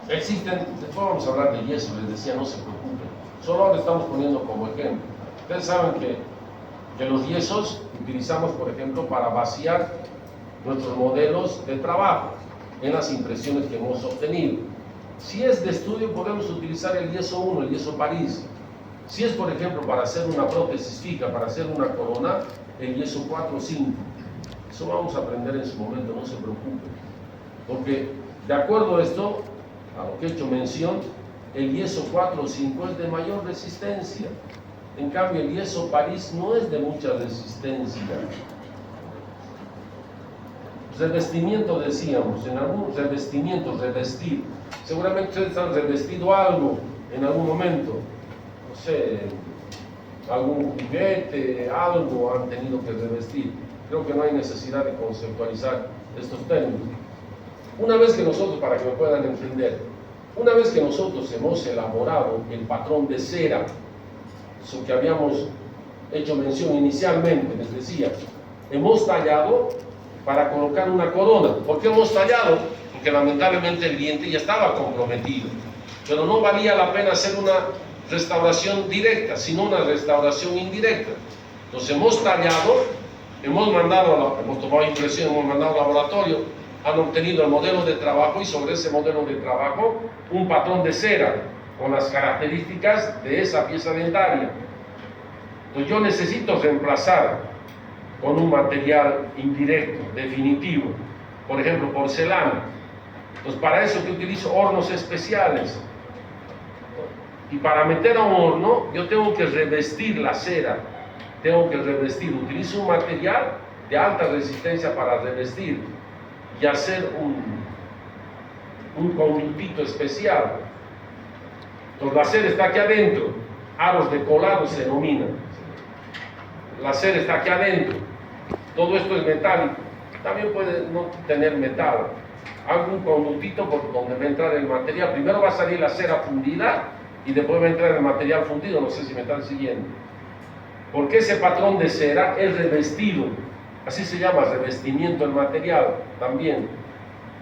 Existen, después vamos a hablar de yeso, les decía, no se preocupen. Solo ahora estamos poniendo como ejemplo. Ustedes saben que los yesos utilizamos, por ejemplo, para vaciar nuestros modelos de trabajo en las impresiones que hemos obtenido. Si es de estudio, podemos utilizar el yeso 1, el yeso París. Si es, por ejemplo, para hacer una prótesis fija, para hacer una corona, el yeso 4 o 5. Eso vamos a aprender en su momento, no se preocupen. Porque, de acuerdo a esto, a lo que he hecho mención, el yeso 4 o 5 es de mayor resistencia. En cambio, el yeso París no es de mucha resistencia. Revestimiento, decíamos, en algún revestimiento, revestir. Seguramente ustedes han revestido algo en algún momento, no sé, algún juguete, algo han tenido que revestir. Creo que no hay necesidad de conceptualizar estos términos. Una vez que nosotros, para que me puedan entender, una vez que nosotros hemos elaborado el patrón de cera, eso que habíamos hecho mención inicialmente, les decía, hemos tallado para colocar una corona. ¿Por qué hemos tallado? Porque lamentablemente el diente ya estaba comprometido, pero no valía la pena hacer una restauración directa, sino una restauración indirecta. Entonces hemos tallado, hemos tomado impresión, hemos mandado al laboratorio, han obtenido el modelo de trabajo y sobre ese modelo de trabajo un patrón de cera con las características de esa pieza dentaria. Entonces yo necesito reemplazar con un material indirecto, definitivo, por ejemplo porcelana. Entonces para eso que utilizo hornos especiales. Y para meter a un horno yo tengo que revestir la cera, utilizo un material de alta resistencia para revestir y hacer un conductito especial. Entonces la cera está aquí adentro, aros de colado se denominan. La cera está aquí adentro, todo esto es metálico, también puede no tener metal. Hago un conductito por donde va a entrar el material. Primero va a salir la cera fundida y después va a entrar el material fundido, no sé si me están siguiendo. Porque ese patrón de cera es revestido, así se llama, revestimiento del material también,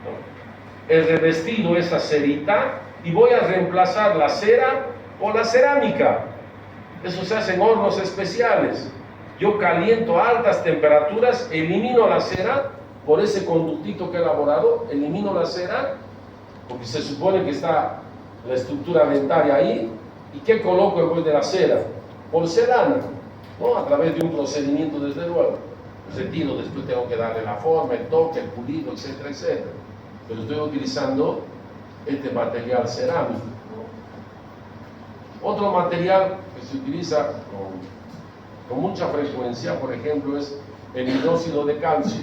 ¿no? El revestido, esa cerita, y voy a reemplazar la cera o la cerámica. Eso se hace en hornos especiales. Yo caliento a altas temperaturas, elimino la cera por ese conductito que he elaborado, elimino la cera, porque se supone que está la estructura dentaria ahí. ¿Y qué coloco después de la cera? Porcelana, ¿no? A través de un procedimiento, desde luego. Retiro, después tengo que darle la forma, el toque, el pulido, etcétera, etcétera. Pero estoy utilizando este material cerámico. Otro material que se utiliza con mucha frecuencia, por ejemplo, es el hidróxido de calcio.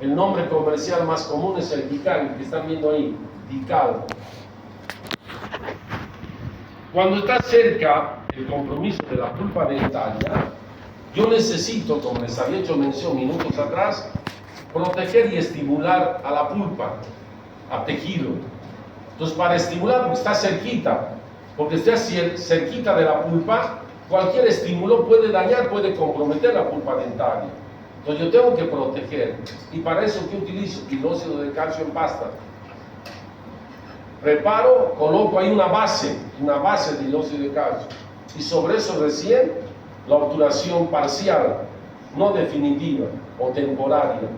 El nombre comercial más común es el Dical, que están viendo ahí, Dical. Cuando está cerca el compromiso de la pulpa dentaria, yo necesito, como les había hecho mención minutos atrás, proteger y estimular a la pulpa, a tejido. Entonces, para estimular, porque está cerquita, porque está cerquita de la pulpa, cualquier estímulo puede dañar, puede comprometer la pulpa dentaria. Entonces yo tengo que proteger. Y para eso, ¿qué utilizo? Hidróxido de calcio en pasta. Preparo, coloco ahí una base de hidróxido de calcio. Y sobre eso recién la obturación parcial, no definitiva o temporaria.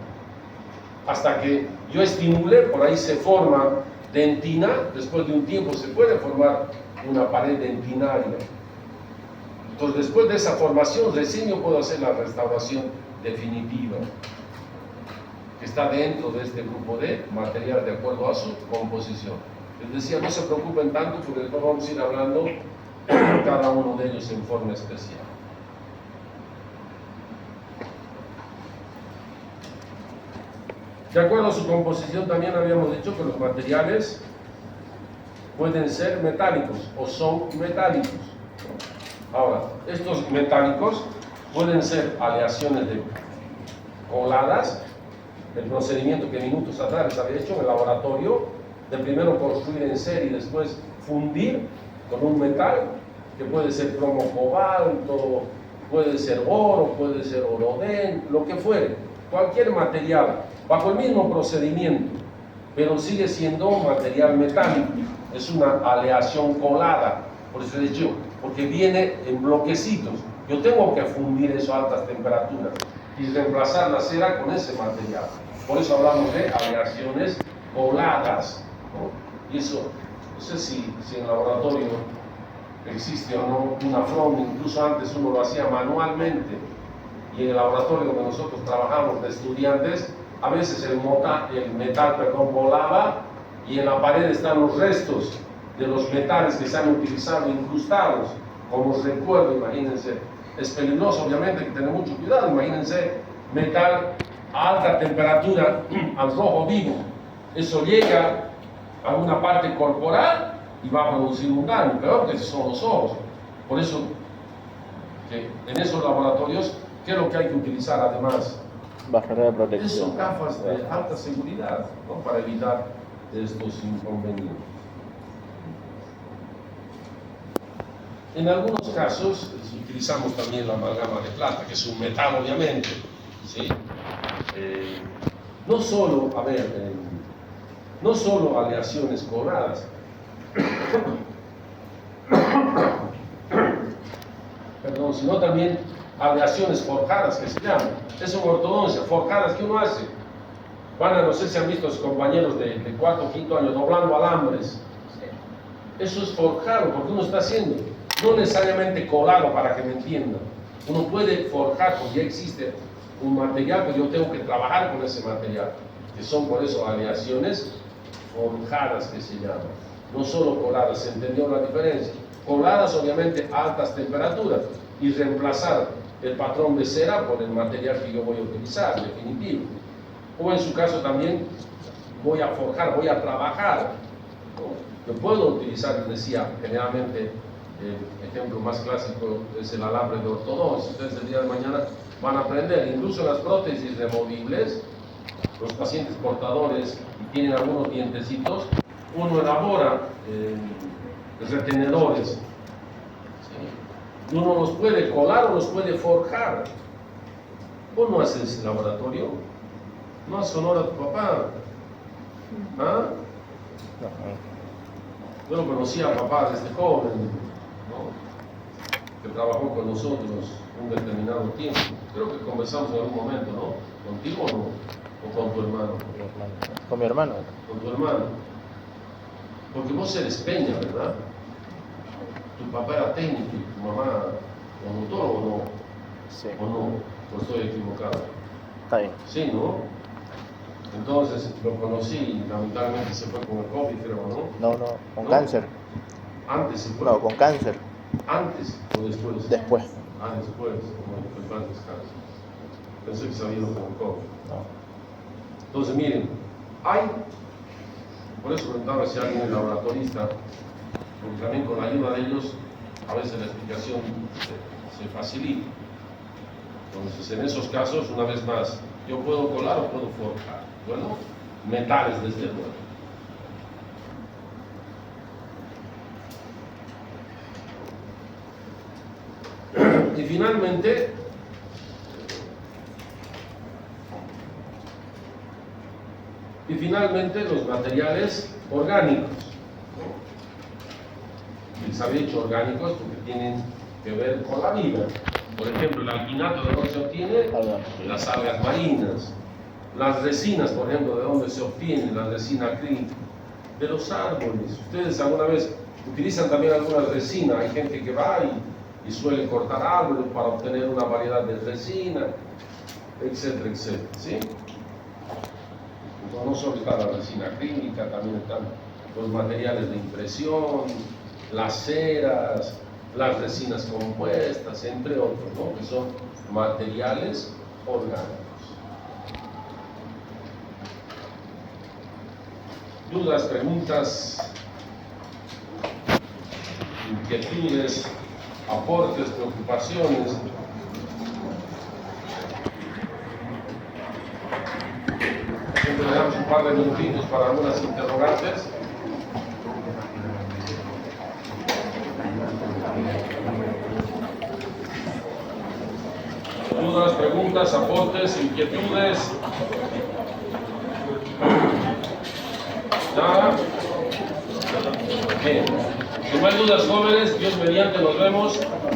Hasta que yo estimule, por ahí se forma dentina, después de un tiempo se puede formar una pared dentinaria. Entonces después de esa formación recién yo puedo hacer la restauración definitiva, que está dentro de este grupo de material de acuerdo a su composición. Les decía, no se preocupen tanto porque después vamos a ir hablando cada uno de ellos en forma especial. De acuerdo a su composición también habíamos dicho que los materiales pueden ser metálicos o son metálicos. Ahora, estos metálicos pueden ser aleaciones de coladas, el procedimiento que minutos atrás les había hecho en el laboratorio, de primero construir en serie y después fundir con un metal, que puede ser cromo cobalto, puede ser oro, puede ser orodén, lo que fuere, cualquier material, bajo el mismo procedimiento, pero sigue siendo un material metálico, es una aleación colada, por eso he dicho, porque viene en bloquecitos. Yo tengo que fundir eso a altas temperaturas y reemplazar la cera con ese material. Por eso hablamos de aleaciones coladas, ¿no? Y eso, no sé si en el laboratorio existe o no una fronda, incluso antes uno lo hacía manualmente, y en el laboratorio donde nosotros trabajamos de estudiantes, a veces el metal volaba y en la pared están los restos de los metales que se han utilizado incrustados, como recuerdo, imagínense. Es peligroso, obviamente, hay que tener mucho cuidado. Imagínense metal a alta temperatura, al rojo vivo. Eso llega a una parte corporal y va a producir un daño, peor que si son los ojos. Por eso, que en esos laboratorios, ¿qué es lo que hay que utilizar además? Barrera de protección. Son gafas de alta seguridad, ¿no? Para evitar estos inconvenientes. En algunos casos se utilizamos también la amalgama de plata, que es un metal obviamente, ¿sí? No solo, no solo aleaciones coladas, perdón, sino también aleaciones forjadas, que se llaman. Es una ortodoncia, forjadas que uno hace. No sé si han visto a sus compañeros de cuarto o quinto año doblando alambres. Eso es forjado, porque uno está haciendo, no necesariamente colado, para que me entiendan. Uno puede forjar, porque ya existe un material, pero yo tengo que trabajar con ese material, que son por eso aleaciones forjadas, que se llaman. No solo coladas, ¿se entendió la diferencia? Coladas, obviamente, a altas temperaturas, y reemplazar el patrón de cera por el material que yo voy a utilizar, definitivo. O en su caso también voy a forjar, voy a trabajar. Yo puedo utilizar, decía, generalmente el ejemplo más clásico es el alambre de ortodoncia. Ustedes el día de mañana van a aprender, incluso en las prótesis removibles, los pacientes portadores y tienen algunos dientecitos, uno elabora retenedores. ¿Sí? Uno los puede colar o los puede forjar. ¿Vos no haces laboratorio? ¿No has honor a tu papá? ¿Ah? Yo lo conocí a papá desde joven, ¿no? Que trabajó con nosotros un determinado tiempo. Creo que conversamos en algún momento, ¿no? ¿Contigo o no? ¿O con tu hermano? Con mi hermano. Con tu hermano. Porque vos eres peña, ¿verdad? Tu papá era técnico y tu mamá odontólogo, ¿o no? Sí. ¿O no? ¿O estoy equivocado? Está bien. Sí, ¿no? Entonces lo conocí y lamentablemente se fue con el COVID, creo, ¿no? No, con ¿No? cáncer. Antes se fue. No, con cáncer. ¿Antes o después? Después. Ah, después, como el pan descanso. Pensé que se había ido con el COVID. No. Entonces, miren, por eso preguntaba si alguien es laboratorista, porque también con la ayuda de ellos, a veces la explicación se facilita. Entonces, en esos casos, una vez más, yo puedo colar o puedo forjar. Bueno, metales desde luego. Y finalmente los materiales orgánicos. ¿No? Les había dicho orgánicos porque tienen que ver con la vida. Por ejemplo, el alginato, ¿de dónde se obtiene? De las algas marinas. Las resinas, por ejemplo, ¿de dónde se obtiene? La resina acrílica. De los árboles. Ustedes alguna vez utilizan también alguna resina. Hay gente que va y suele cortar árboles para obtener una variedad de resina, etcétera, etcétera. ¿Sí? No solo está la resina acrílica, también están los materiales de impresión, las ceras, las resinas compuestas, entre otros, ¿no? Que son materiales orgánicos. Dudas, preguntas, inquietudes, aportes, preocupaciones. Siempre le damos un par de minutitos para algunas interrogantes. Dudas, preguntas, aportes, inquietudes. Nada. Bien. Si no hay dudas, jóvenes, Dios mediante, nos vemos.